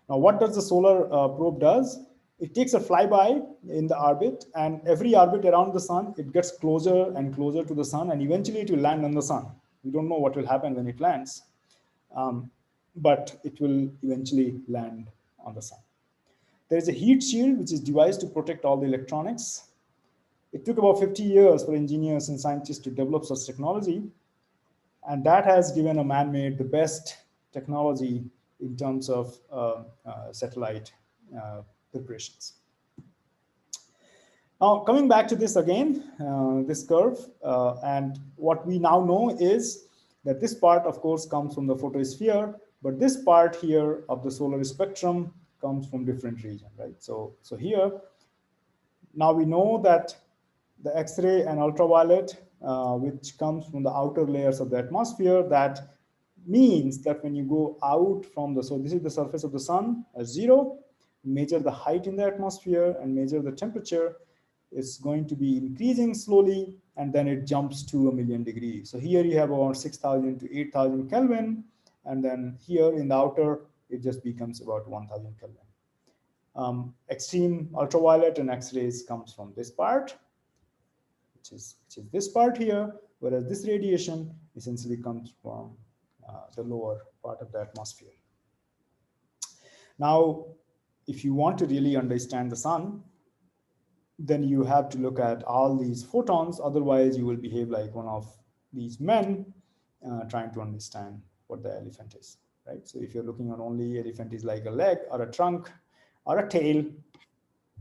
Now, what does the solar probe does? It takes a flyby in the orbit, and every orbit around the sun, it gets closer and closer to the sun, and eventually it will land on the sun. We don't know what will happen when it lands, but it will eventually land on the sun. There is a heat shield which is devised to protect all the electronics. It took about 50 years for engineers and scientists to develop such technology, and that has given a man-made the best technology in terms of satellite preparations. Now, coming back to this again, this curve, and what we now know is that this part, of course, comes from the photosphere, but this part here of the solar spectrum comes from different region, right? So here, now we know that the X-ray and ultraviolet, which comes from the outer layers of the atmosphere, that means that when you go out from so this is the surface of the sun at 0, measure the height in the atmosphere and measure the temperature, it's going to be increasing slowly, and then it jumps to 1,000,000 degrees. So here you have about 6,000 to 8,000 Kelvin, and then here in the outer, it just becomes about 1,000 Kelvin. Extreme ultraviolet and X-rays comes from this part, which is this part here, whereas this radiation essentially comes from the lower part of the atmosphere. Now, if you want to really understand the sun, then you have to look at all these photons. Otherwise, you will behave like one of these men trying to understand what the elephant is, right? So if you're looking at only elephant is like a leg or a trunk or a tail,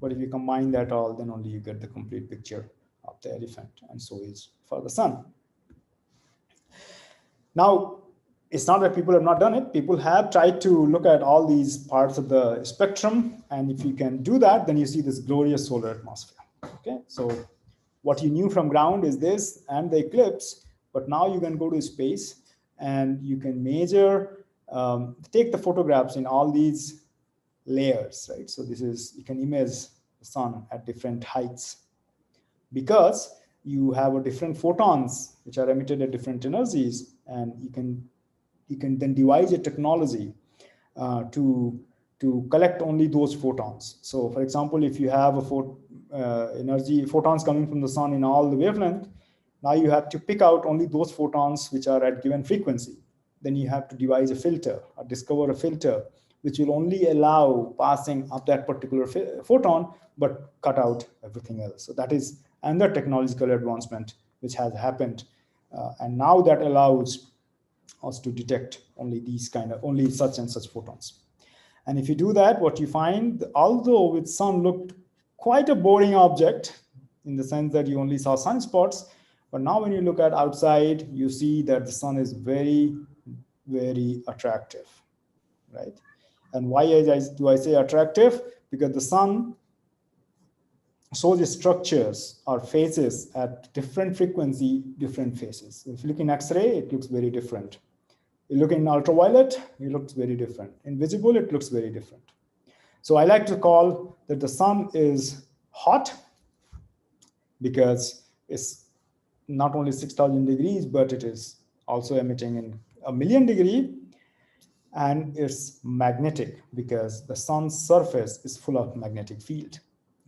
but if you combine that all, then only you get the complete picture of the elephant, and so is for the sun. Now, it's not that people have not done it. People have tried to look at all these parts of the spectrum. And if you can do that, then you see this glorious solar atmosphere. Okay, so what you knew from ground is this and the eclipse, but now you can go to space and you can measure, take the photographs in all these layers, right? So this is, you can image the sun at different heights because you have a different photons which are emitted at different energies, and you can then devise a technology to collect only those photons. So for example, if you have a photons coming from the sun in all the wavelength, now you have to pick out only those photons which are at given frequency. Then you have to devise a filter or discover a filter which will only allow passing of that particular photon, but cut out everything else. So that is another technological advancement which has happened. And now that allows us to detect only such and such photons. And if you do that, what you find, although with sun looked quite a boring object in the sense that you only saw sunspots, but now when you look at outside, you see that the sun is very, very attractive, right? And why do I say attractive? Because the sun shows structures or phases at different frequency, different phases. If you look in X-ray, it looks very different. You look in ultraviolet, it looks very different. In visible, it looks very different. So I like to call that the sun is hot because it's not only 6,000 degrees, but it is also emitting in 1,000,000 degrees. And it's magnetic because the sun's surface is full of magnetic field,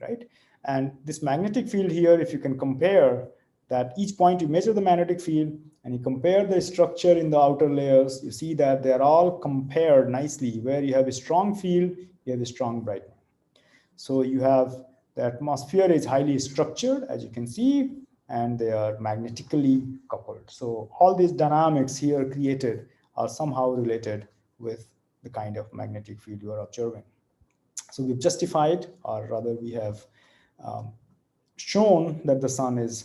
right? And this magnetic field here, if you can compare that each point you measure the magnetic field and you compare the structure in the outer layers, you see that they're all compared nicely. Where you have a strong field, you have a strong brightening. So you have the atmosphere is highly structured, as you can see, and they are magnetically coupled. So all these dynamics here created are somehow related with the kind of magnetic field you are observing. So we've justified, or rather we have shown that the sun's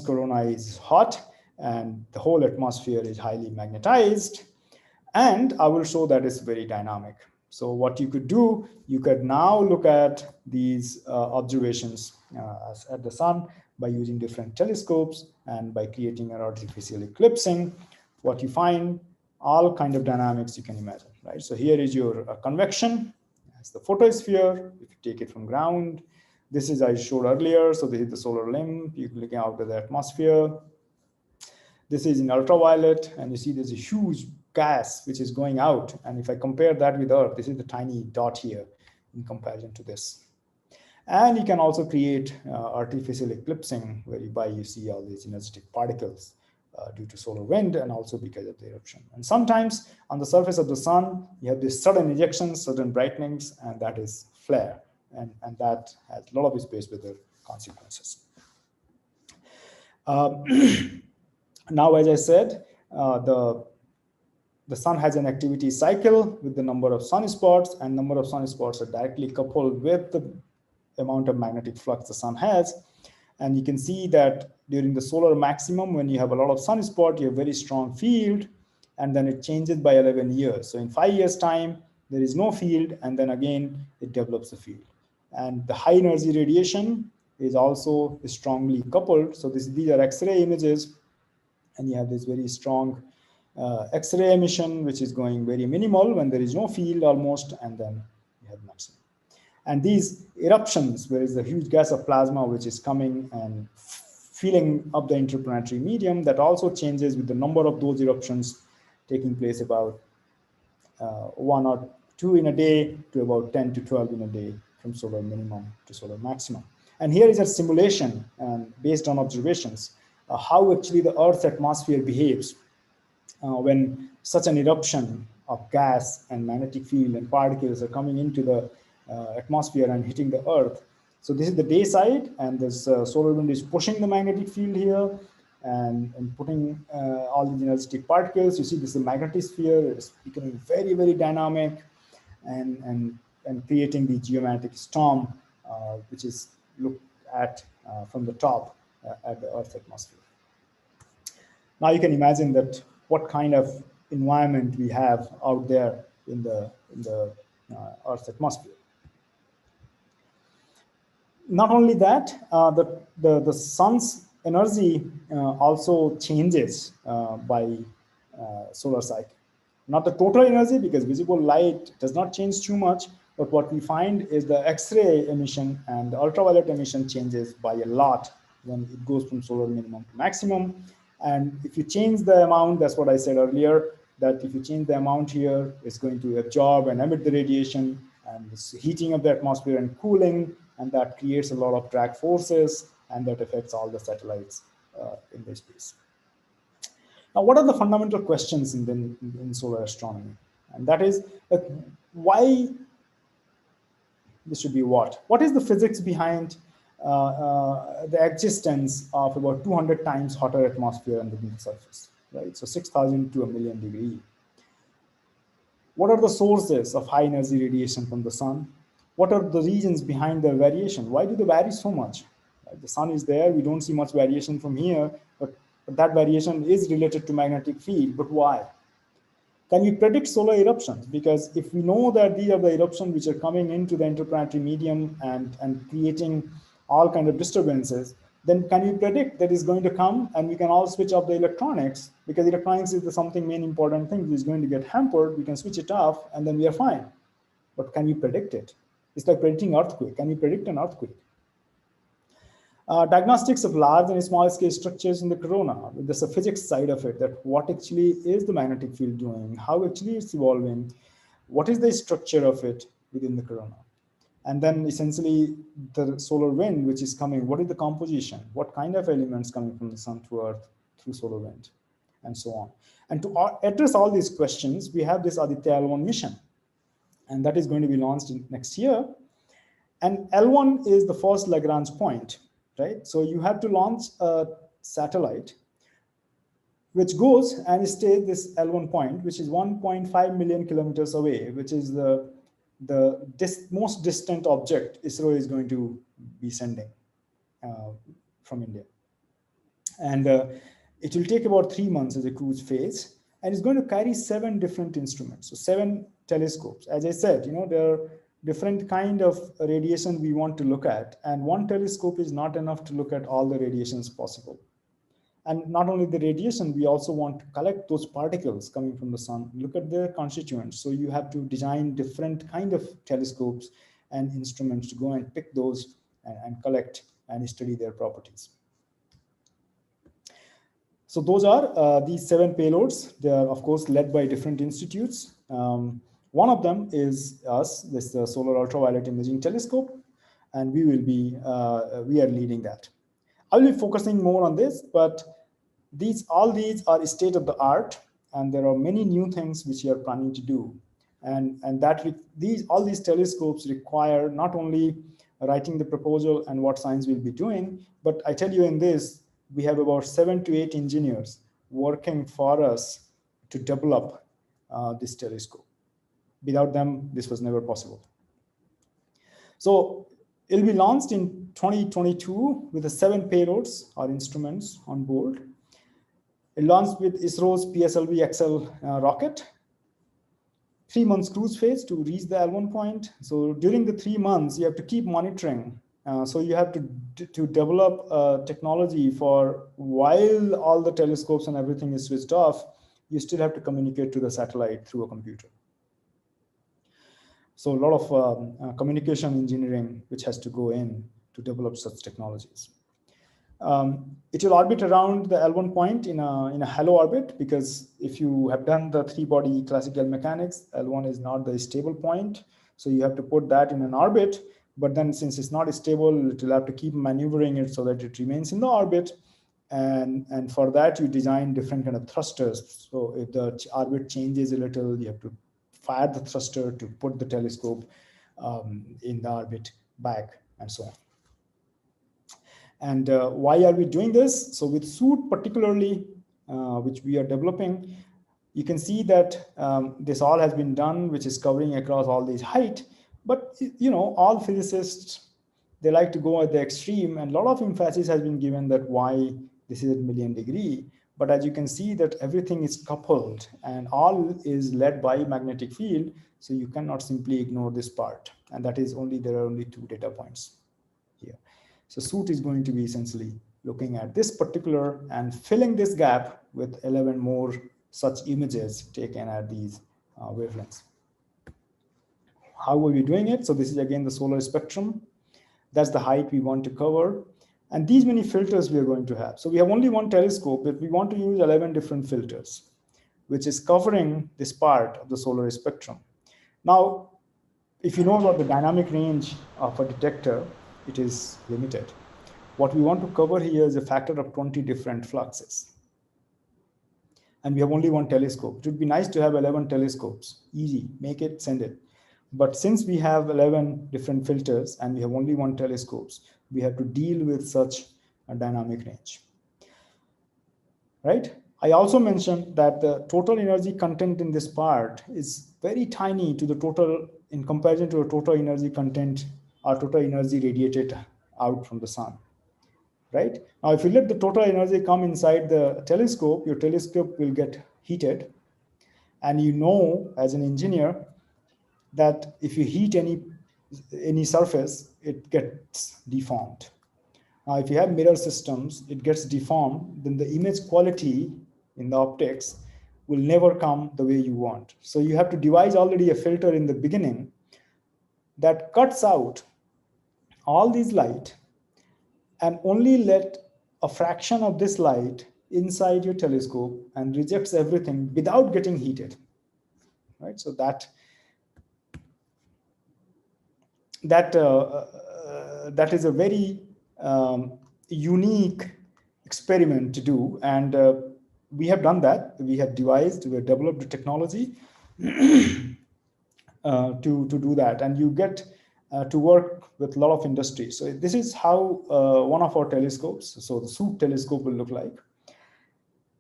corona is hot and the whole atmosphere is highly magnetized. And I will show that it's very dynamic. So what you could do, you could now look at these observations at the sun by using different telescopes and by creating an artificial eclipsing. What you find, all kind of dynamics you can imagine, right? So here is your convection as the photosphere. If you take it from ground, this is I showed earlier. So this is the solar limb. You're looking out at the atmosphere. This is in ultraviolet, and you see there's a huge gas which is going out. And if I compare that with Earth, this is the tiny dot here in comparison to this. And you can also create artificial eclipsing, whereby you see all these energetic particles due to solar wind and also because of the eruption. And sometimes on the surface of the sun, you have these sudden ejections, sudden brightenings, and that is flare. And that has a lot of space weather consequences. Now, as I said, the sun has an activity cycle with the number of sunspots, and number of sunspots are directly coupled with the amount of magnetic flux the sun has. And you can see that during the solar maximum, when you have a lot of sunspot, you have very strong field, and then it changes by 11 years. So in 5 years' time, there is no field, and then again, it develops a field. And the high energy radiation is also strongly coupled. So these are X-ray images, and you have this very strong X-ray emission, which is going very minimal when there is no field almost, and then you have maximum. And these eruptions, where is the huge gas of plasma, which is coming and filling up the interplanetary medium, that also changes with the number of those eruptions taking place, about 1 or 2 in a day to about 10 to 12 in a day, from solar minimum to solar maximum. And here is a simulation based on observations, how actually the Earth's atmosphere behaves when such an eruption of gas and magnetic field and particles are coming into the atmosphere and hitting the Earth. So this is the day side, and this solar wind is pushing the magnetic field here and putting all these energetic particles. You see this is the magnetosphere. It's becoming very, very dynamic and creating the geomatic storm, which is looked at from the top at the Earth's atmosphere. Now you can imagine that what kind of environment we have out there in the Earth's atmosphere. Not only that, the sun's energy also changes by solar cycle. Not the total energy, because visible light does not change too much, but what we find is the X-ray emission and the ultraviolet emission changes by a lot when it goes from solar minimum to maximum. And if you change the amount, that's what I said earlier, that if you change the amount here, it's going to absorb and emit the radiation, and it's heating of the atmosphere and cooling, and that creates a lot of drag forces, and that affects all the satellites in the space. Now, what are the fundamental questions in solar astronomy? And that is, why this should be what? What is the physics behind the existence of about 200 times hotter atmosphere underneath the surface, right? So 6,000 to a million degree. What are the sources of high energy radiation from the sun? What are the reasons behind their variation? Why do they vary so much? The sun is there, we don't see much variation from here, but that variation is related to magnetic field, but why? Can we predict solar eruptions? Because if we know that these are the eruptions which are coming into the interplanetary medium and creating all kinds of disturbances, then can we predict that is going to come and we can all switch off the electronics, because electronics is something main important thing which is going to get hampered. We can switch it off and then we are fine. But can we predict it? It's like predicting earthquake. Can we predict an earthquake? Diagnostics of large and small scale structures in the corona. There's a physics side of it, that what actually is the magnetic field doing, how actually it's evolving, what is the structure of it within the corona. And then essentially the solar wind which is coming, what is the composition, what kind of elements coming from the sun to earth through solar wind, and so on. And to address all these questions, we have this Aditya L1 mission, and that is going to be launched next year. And L1 is the first Lagrange point, right? So you have to launch a satellite which goes and stays this L1 point, which is 1.5 million kilometers away, which is the most distant object ISRO is going to be sending from India. And it will take about 3 months as a cruise phase, and it's going to carry 7 different instruments, so 7 telescopes. As I said, there are different kind of radiation we want to look at, and one telescope is not enough to look at all the radiations possible. And not only the radiation, we also want to collect those particles coming from the sun, look at their constituents. So you have to design different kind of telescopes and instruments to go and pick those and collect and study their properties. So those are these 7 payloads. They are, of course, led by different institutes. One of them is us, this Solar Ultraviolet Imaging Telescope, and we are leading that. I'll be focusing more on this, but all these are state of the art, and there are many new things which we are planning to do. And all these telescopes require not only writing the proposal and what science we'll be doing, but I tell you in this, we have about 7 to 8 engineers working for us to develop this telescope. Without them, this was never possible. So it'll be launched in 2022 with the 7 payloads or instruments on board. It launched with ISRO's PSLV-XL rocket. 3 months cruise phase to reach the L1 point. So during the 3 months, you have to keep monitoring. So you have to develop technology for while all the telescopes and everything is switched off, you still have to communicate to the satellite through a computer. So a lot of communication engineering which has to go in to develop such technologies. It will orbit around the L1 point in a halo orbit, because if you have done the 3-body classical mechanics, L1 is not the stable point. So you have to put that in an orbit, but then since it's not stable, it will have to keep maneuvering it so that it remains in the orbit. And for that, you design different kind of thrusters. So if the orbit changes a little, you have to fire the thruster to put the telescope in the orbit back, and so on. And why are we doing this? So with SUIT particularly, which we are developing, you can see that this all has been done, which is covering across all these height. But all physicists, they like to go at the extreme, and a lot of emphasis has been given that why this is at million degree. But as you can see that everything is coupled and all is led by magnetic field. So you cannot simply ignore this part. And that is only, there are only 2 data points here. So suit is going to be essentially looking at this particular and filling this gap with 11 more such images taken at these wavelengths. How are we doing it? So this is again the solar spectrum. That's the height we want to cover. And these many filters we are going to have. So we have only one telescope, but we want to use 11 different filters, which is covering this part of the solar spectrum. Now, if you know about the dynamic range of a detector, it is limited. What we want to cover here is a factor of 20 different fluxes. And we have only one telescope. It would be nice to have 11 telescopes. Easy, make it, send it. But since we have 11 different filters and we have only one telescopes, we have to deal with such a dynamic range, right? I also mentioned that the total energy content in this part is very tiny to the total, in comparison to a total energy content or total energy radiated out from the sun, right? Now, if you let the total energy come inside the telescope, your telescope will get heated. And you know, as an engineer, that if you heat any surface, it gets deformed. Now, if you have mirror systems, it gets deformed, then the image quality in the optics will never come the way you want. So you have to devise already a filter in the beginning that cuts out all these light and only let a fraction of this light inside your telescope and rejects everything without getting heated, right? So that is a very unique experiment to do, and we have done that. We have developed the technology to do that, and you get to work with a lot of industry. So this is how one of our telescopes, so the SOOP telescope, will look like.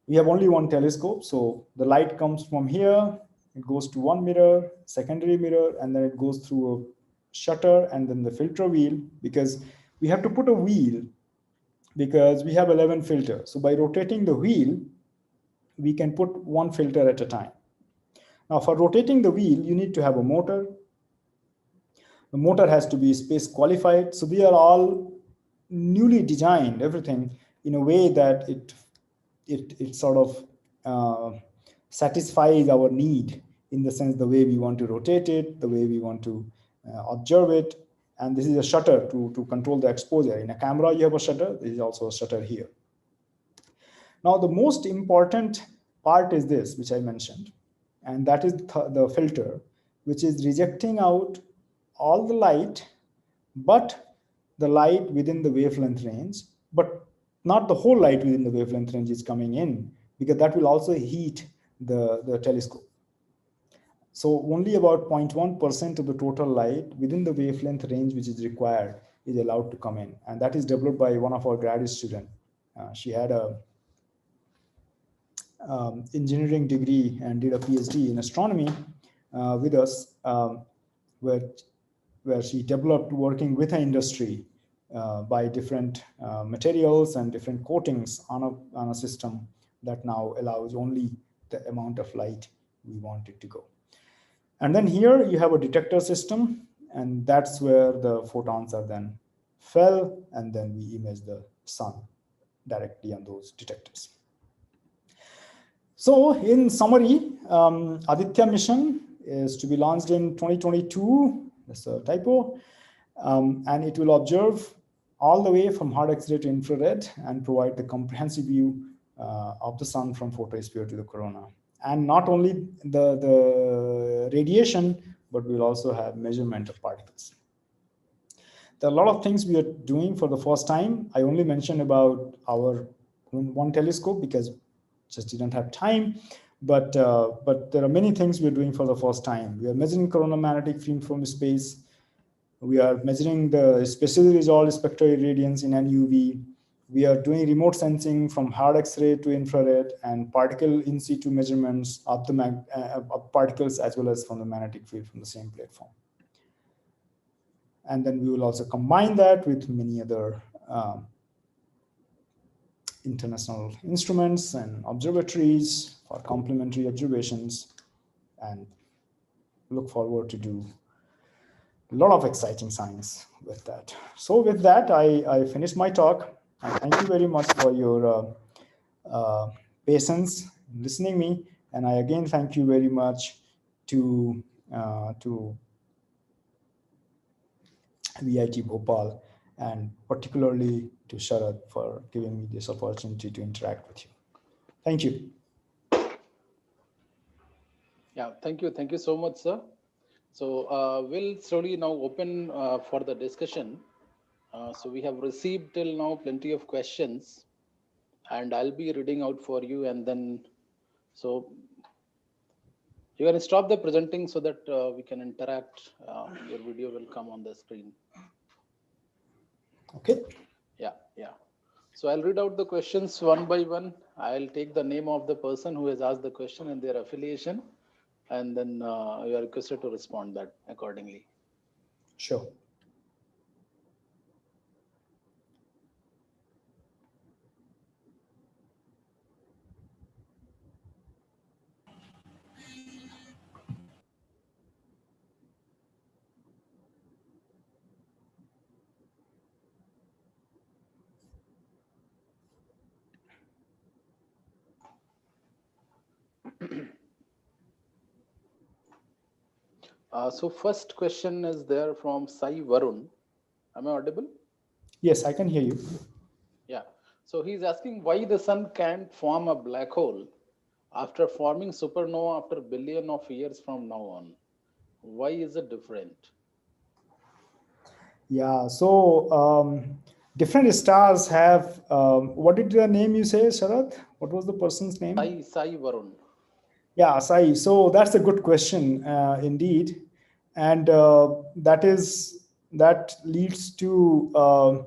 We have only one telescope, so the light comes from here, it goes to one mirror, secondary mirror, and then it goes through a shutter and then the filter wheel, because we have to put a wheel because we have 11 filters. So by rotating the wheel, we can put one filter at a time. Now, for rotating the wheel, you need to have a motor. The motor has to be space qualified. So they are all newly designed, everything in a way that it sort of satisfies our need, in the sense the way we want to rotate it, the way we want to observe it. And this is a shutter to control the exposure. In a camera, you have a shutter. There is also a shutter here. Now, the most important part is this, which I mentioned, and that is the filter, which is rejecting out all the light, but the light within the wavelength range, but not the whole light within the wavelength range is coming in, because that will also heat the telescope. So only about 0.1% of the total light within the wavelength range which is required is allowed to come in. And that is developed by one of our graduate students. She had a engineering degree and did a PhD in astronomy with us, where she developed working with an industry by different materials and different coatings on a system that now allows only the amount of light we want it to go. And then here you have a detector system, and that's where the photons are then fell, and then we image the sun directly on those detectors. So in summary, Aditya mission is to be launched in 2022, that's a typo, and it will observe all the way from hard X-ray to infrared and provide the comprehensive view of the sun from photosphere to the corona. And not only the radiation, but we'll also have measurement of particles. There are a lot of things we are doing for the first time. I only mentioned about our one telescope because just didn't have time, but there are many things we're doing for the first time. We are measuring coronal magnetic field from space. We are measuring the specially resolved spectral irradiance in NUV. We are doing remote sensing from hard X-ray to infrared and particle in situ measurements of the of particles as well as from the magnetic field from the same platform. And then we will also combine that with many other international instruments and observatories for complementary observations, and look forward to do a lot of exciting science with that. So with that, I finished my talk. And thank you very much for your patience in listening me. And I again thank you very much to VIT Bhopal, and particularly to Sharad for giving me this opportunity to interact with you. Thank you. Yeah, thank you. Thank you so much, sir. So we'll slowly now open for the discussion. So we have received till now plenty of questions, and I'll be reading out for you, and then so you can stop the presenting so that we can interact. Your video will come on the screen. Okay. Yeah, yeah. So I'll read out the questions one by one. I'll take the name of the person who has asked the question and their affiliation, and then you are requested to respond that accordingly. Sure. So first question is there from Sai Varun. Am I audible? Yes, I can hear you. Yeah. So he's asking why the sun can't form a black hole after forming supernova after billion of years from now on. Why is it different? Yeah, so different stars have, what did the name you say, Sharad? What was the person's name? Sai Varun. Yeah, Sai. So that's a good question, indeed. And that leads to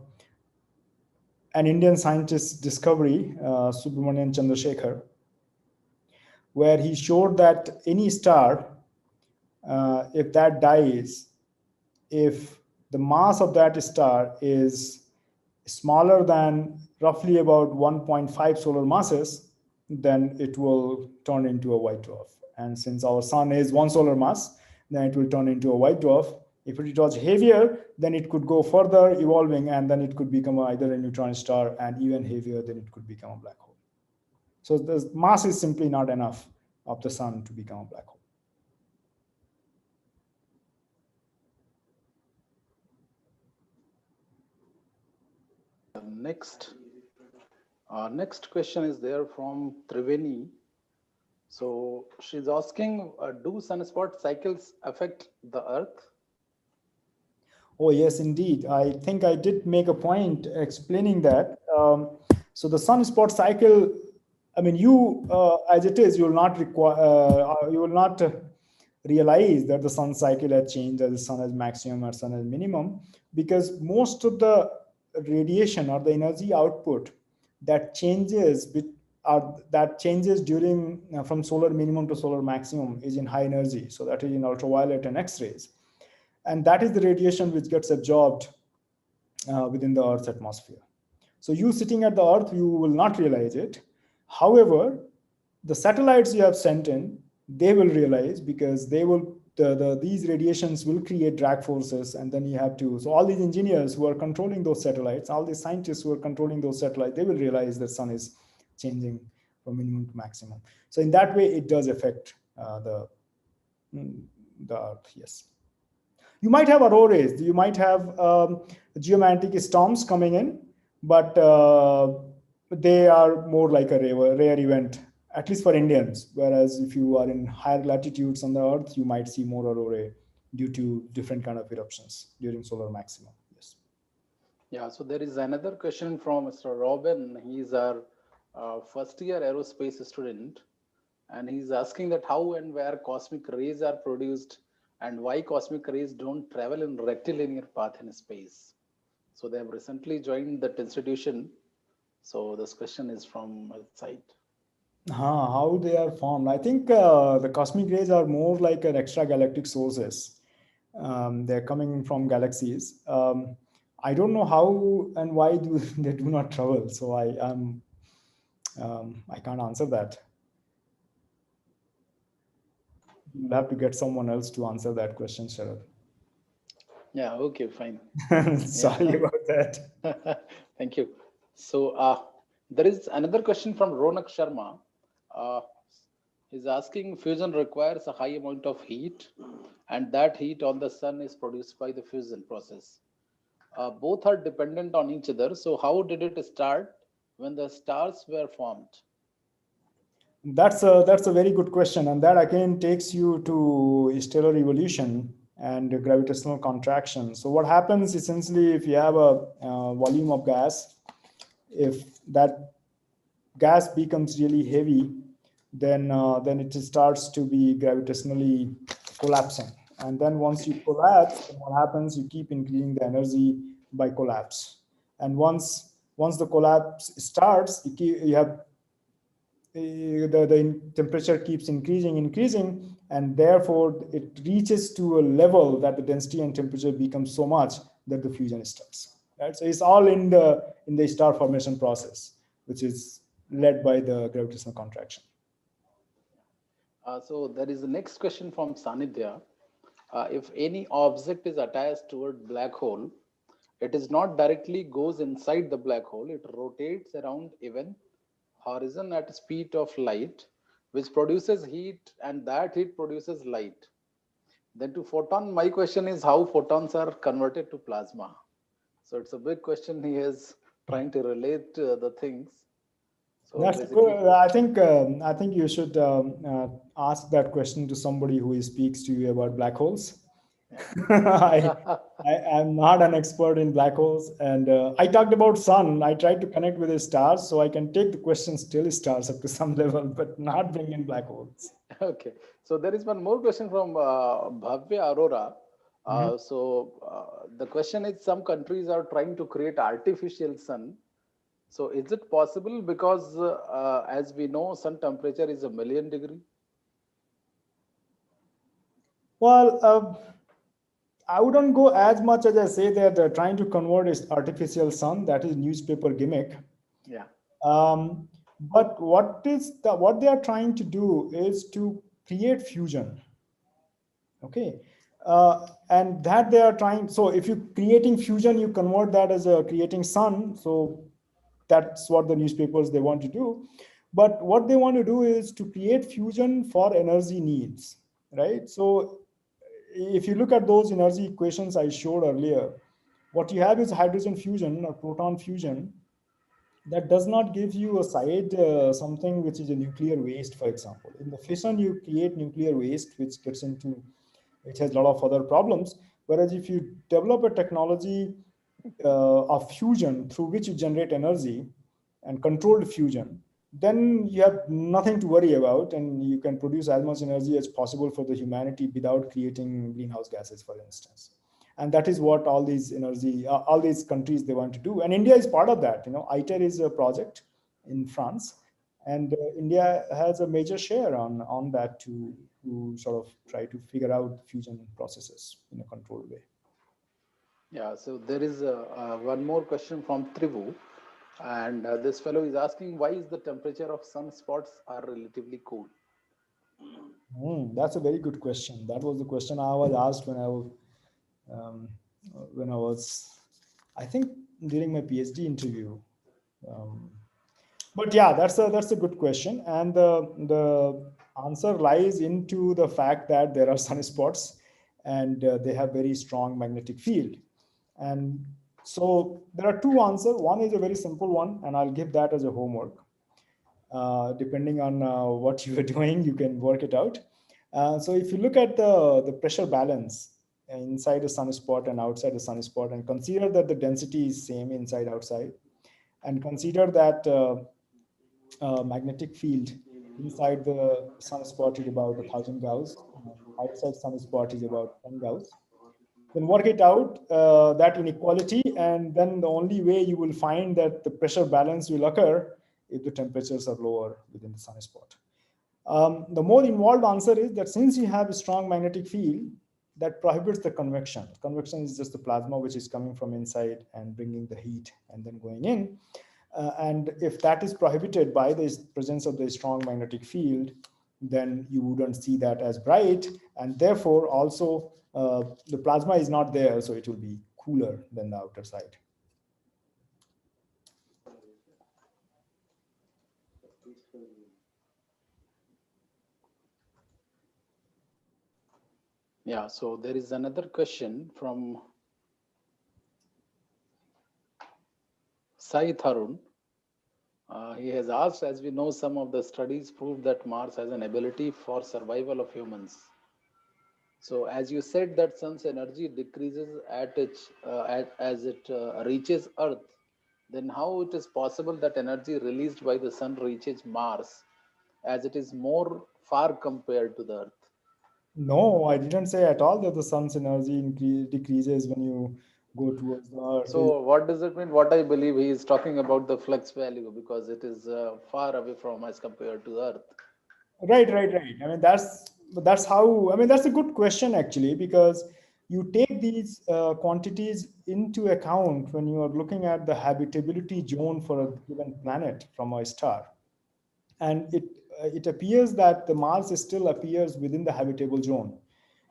an Indian scientist's discovery, Subramanian Chandrasekhar, where he showed that any star, if that dies, if the mass of that star is smaller than roughly about 1.5 solar masses, then it will turn into a white dwarf. And since our sun is one solar mass, then it will turn into a white dwarf. If it was heavier, then it could go further evolving, and then it could become either a neutron star, and even heavier, then it could become a black hole. So the mass is simply not enough of the sun to become a black hole. Next question is there from Triveni. So she's asking, do sunspot cycles affect the Earth? Oh, yes, indeed. I think I did make a point explaining that. So the sunspot cycle, I mean, as it is, you will not realize that the sun cycle has changed, that the sun has maximum or sun has minimum, because most of the radiation or the energy output that changes during from solar minimum to solar maximum is in high energy. So that is in ultraviolet and X-rays. And that is the radiation which gets absorbed within the Earth's atmosphere. So you sitting at the Earth, you will not realize it. However, the satellites you have sent in, they will realize, because these radiations will create drag forces, and then you have to, so all these engineers who are controlling those satellites, all these scientists who are controlling those satellites, they will realize the sun is changing from minimum to maximum. So in that way, it does affect the Earth, yes. You might have auroras, you might have geomagnetic storms coming in, but they are more like a rare event, at least for Indians. Whereas if you are in higher latitudes on the Earth, you might see more aurora due to different kind of eruptions during solar maximum. Yes. Yeah, so there is another question from Mr. Robin. He's our first year aerospace student, and he's asking that how and where cosmic rays are produced and why cosmic rays don't travel in rectilinear path in space. So they have recently joined that institution. So this question is from outside. How they are formed? I think the cosmic rays are more like an extragalactic sources. They're coming from galaxies. I don't know how and why they do not travel. So I can't answer that. You'll have to get someone else to answer that question, Sharad. Yeah, okay, fine. Sorry Yeah. about that. Thank you. So there is another question from Ronak Sharma. Uh, he's asking, fusion requires a high amount of heat, and that heat on the sun is produced by the fusion process. Both are dependent on each other. So how did it start when the stars were formed? That's a very good question, and that again takes you to stellar evolution and gravitational contraction. So what happens essentially if you have a volume of gas, if that gas becomes really heavy, then it starts to be gravitationally collapsing. And then once you collapse, then what happens? You keep increasing the energy by collapse. And once the collapse starts, you have the temperature keeps increasing, and therefore it reaches to a level that the density and temperature becomes so much that the fusion starts. Right, so it's all in the star formation process, which is led by the gravitational contraction. So there is the next question from Sanidhya. If any object is attached toward black hole, it is not directly goes inside the black hole. It rotates around even horizon at speed of light, which produces heat, and that heat produces light. Then to photon, my question is how photons are converted to plasma. So it's a big question. He is trying to relate the things. So That's basically, good. I think you should ask that question to somebody who speaks to you about black holes. I, yeah. I am not an expert in black holes, and I talked about sun. I tried to connect with the stars, so I can take the question still stars up to some level, but not bring in black holes. Okay. So there is one more question from Bhavya Arora. Mhm. The question is, some countries are trying to create artificial sun. So is it possible? Because as we know, sun temperature is a million degree. Well, I wouldn't go as much as I say that they're trying to convert is artificial sun. That is newspaper gimmick. Yeah. Um, but what they are trying to do is to create fusion. Okay, and that they are trying. So if you creating fusion, you convert that as a creating sun. So that's what the newspapers they want to do. But what they want to do is to create fusion for energy needs, right? So if you look at those energy equations I showed earlier, what you have is hydrogen fusion or proton fusion that does not give you a side something which is a nuclear waste. For example, in the fission you create nuclear waste which gets into, which has a lot of other problems. Whereas if you develop a technology of fusion through which you generate energy and controlled fusion, then you have nothing to worry about, and you can produce as much energy as possible for the humanity without creating greenhouse gases, for instance. And that is what all these energy, all these countries they want to do, and India is part of that. You know, ITER is a project in France, and India has a major share on that to sort of try to figure out fusion processes in a controlled way. Yeah. So there is one more question from Trivu. And this fellow is asking, why is the temperature of sunspots are relatively cool? That's a very good question. That was the question I was asked um, when I was, I think, during my PhD interview. Um, but yeah, that's a good question, and the answer lies into the fact that there are sunspots, and they have very strong magnetic field, and so there are two answers. One is a very simple one, and I'll give that as a homework. Depending on what you are doing, you can work it out. So if you look at the pressure balance inside a sunspot and outside a sunspot, and consider that the density is same inside outside, and consider that magnetic field inside the sunspot is about 1,000 Gauss, and outside sunspot is about 10 Gauss, then work it out, that inequality, and then the only way you will find that the pressure balance will occur if the temperatures are lower within the sunspot. The more involved answer is that since you have a strong magnetic field, that prohibits the convection. Convection is just the plasma which is coming from inside and bringing the heat and then going in. And if that is prohibited by the presence of the strong magnetic field, then you wouldn't see that as bright, and therefore also the plasma is not there, so it will be cooler than the outer side. Yeah, so there is another question from Sai Tharun. He has asked, as we know, some of the studies prove that Mars has an ability for survival of humans. So, as you said, that sun's energy decreases as it reaches Earth, then how it is possible that energy released by the sun reaches Mars, as it is more far compared to the Earth? No, I didn't say at all that the sun's energy decreases when you go towards the Earth. So, what does it mean? What I believe he is talking about the flux value because it is far away from as compared to Earth. Right. I mean, that's how. I mean, that's a good question actually, because you take these quantities into account when you are looking at the habitability zone for a given planet from a star, and it appears that the Mars still appears within the habitable zone.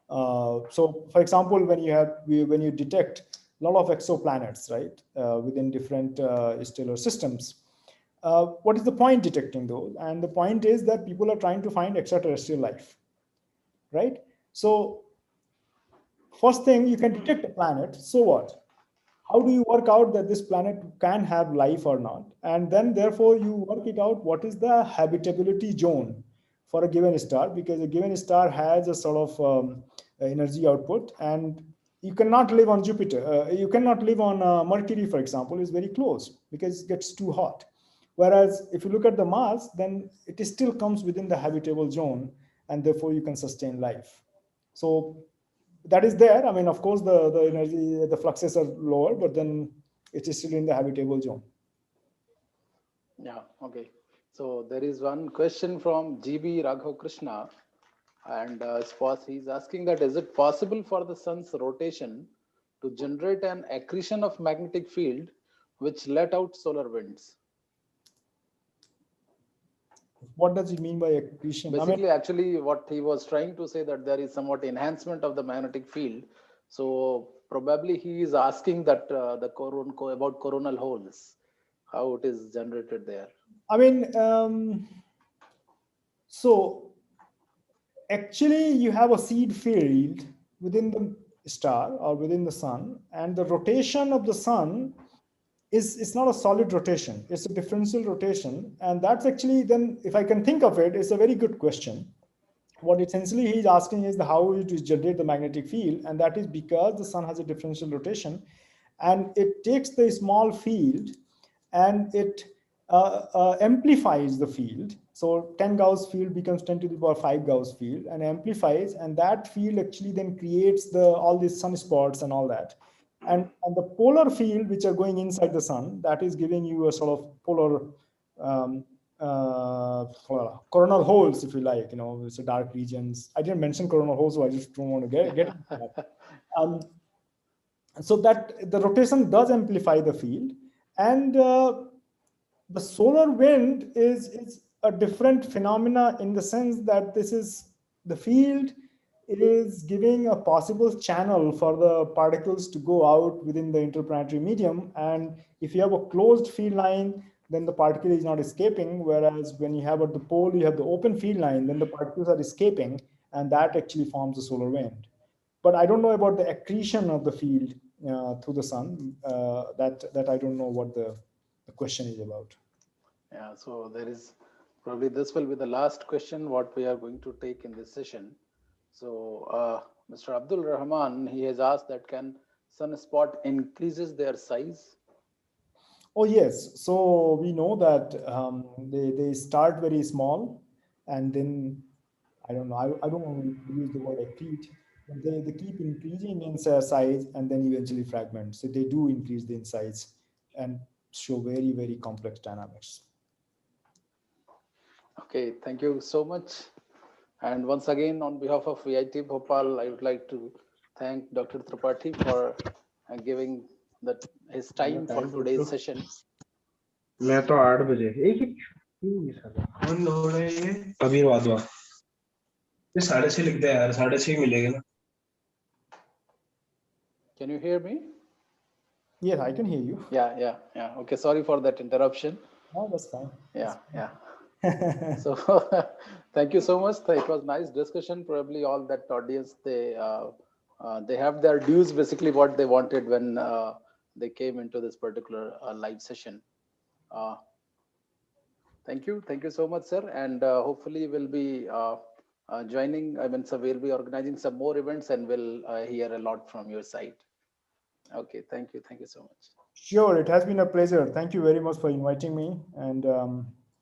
So, for example, when you detect a lot of exoplanets, right, within different stellar systems. What is the point detecting those? And the point is that people are trying to find extraterrestrial life, right? So first thing, you can detect a planet, so what? How do you work out that this planet can have life or not? And then therefore you work it out, what is the habitability zone for a given star, because a given star has a sort of energy output, and you cannot live on Jupiter. You cannot live on Mercury, for example, is very close because it gets too hot. Whereas if you look at the Mars, then it still comes within the habitable zone, and therefore you can sustain life. So that is there. I mean, of course, the energy, the fluxes are lower, but then it is still in the habitable zone. Yeah, okay. So there is one question from GB Raghav Krishna, and he's asking that is it possible for the sun's rotation to generate an accretion of magnetic field which let out solar winds? What does it mean by accretion? Basically, actually, what he was trying to say that there is somewhat enhancement of the magnetic field. So probably he is asking that about coronal holes, how it is generated there. I mean, so actually you have a seed field within the star or within the sun, and the rotation of the sun is it's not a solid rotation, it's a differential rotation. And that's actually, then if I can think of it, it's a very good question. What essentially he's asking is how it is generate the magnetic field, and that is because the sun has a differential rotation, and it takes the small field and it amplifies the field. So 10 Gauss field becomes 10 to the power 5 Gauss field and amplifies, and that field actually then creates all these sunspots and all that. And the polar field which are going inside the sun, that is giving you a sort of polar um, coronal holes, if you like, it's a dark regions. I didn't mention coronal holes, so I just don't want to get into that. So that the rotation does amplify the field, and the solar wind is a different phenomena in the sense that this is the field is giving a possible channel for the particles to go out within the interplanetary medium. And if you have a closed field line, then the particle is not escaping. Whereas when you have at the pole, you have the open field line, then the particles are escaping, and that actually forms a solar wind. But I don't know about the accretion of the field through the sun. That I don't know what the question is about. Yeah, so there is probably this will be the last question what we are going to take in this session. So Mr. Abdul Rahman, he has asked that can sunspot increases their size? Oh yes, so we know that they start very small, and then I don't know. I don't want to use the word accrete, but they keep increasing in size and then eventually fragment. So they do increase in size and show very complex dynamics. Okay, thank you so much. And once again, on behalf of VIT Bhopal, I would like to thank Dr. Tripathi for giving his time for today's session. मैं तो 8 बजे एक कौन load है ये कबीर वादवा ये 6:30 लिखते हैं यार 6:30 मिलेगा ना Can you hear me? Yes, I can hear you. Yeah. Okay, sorry for that interruption. No, that's fine. Yeah. So thank you so much. It was nice discussion. Probably all that audience, they have their dues, basically what they wanted when they came into this particular live session. Thank you so much, sir, and hopefully we'll be joining. So we'll be organizing some more events, and we'll hear a lot from your side. Okay, thank you so much. Sure, it has been a pleasure. Thank you very much for inviting me, and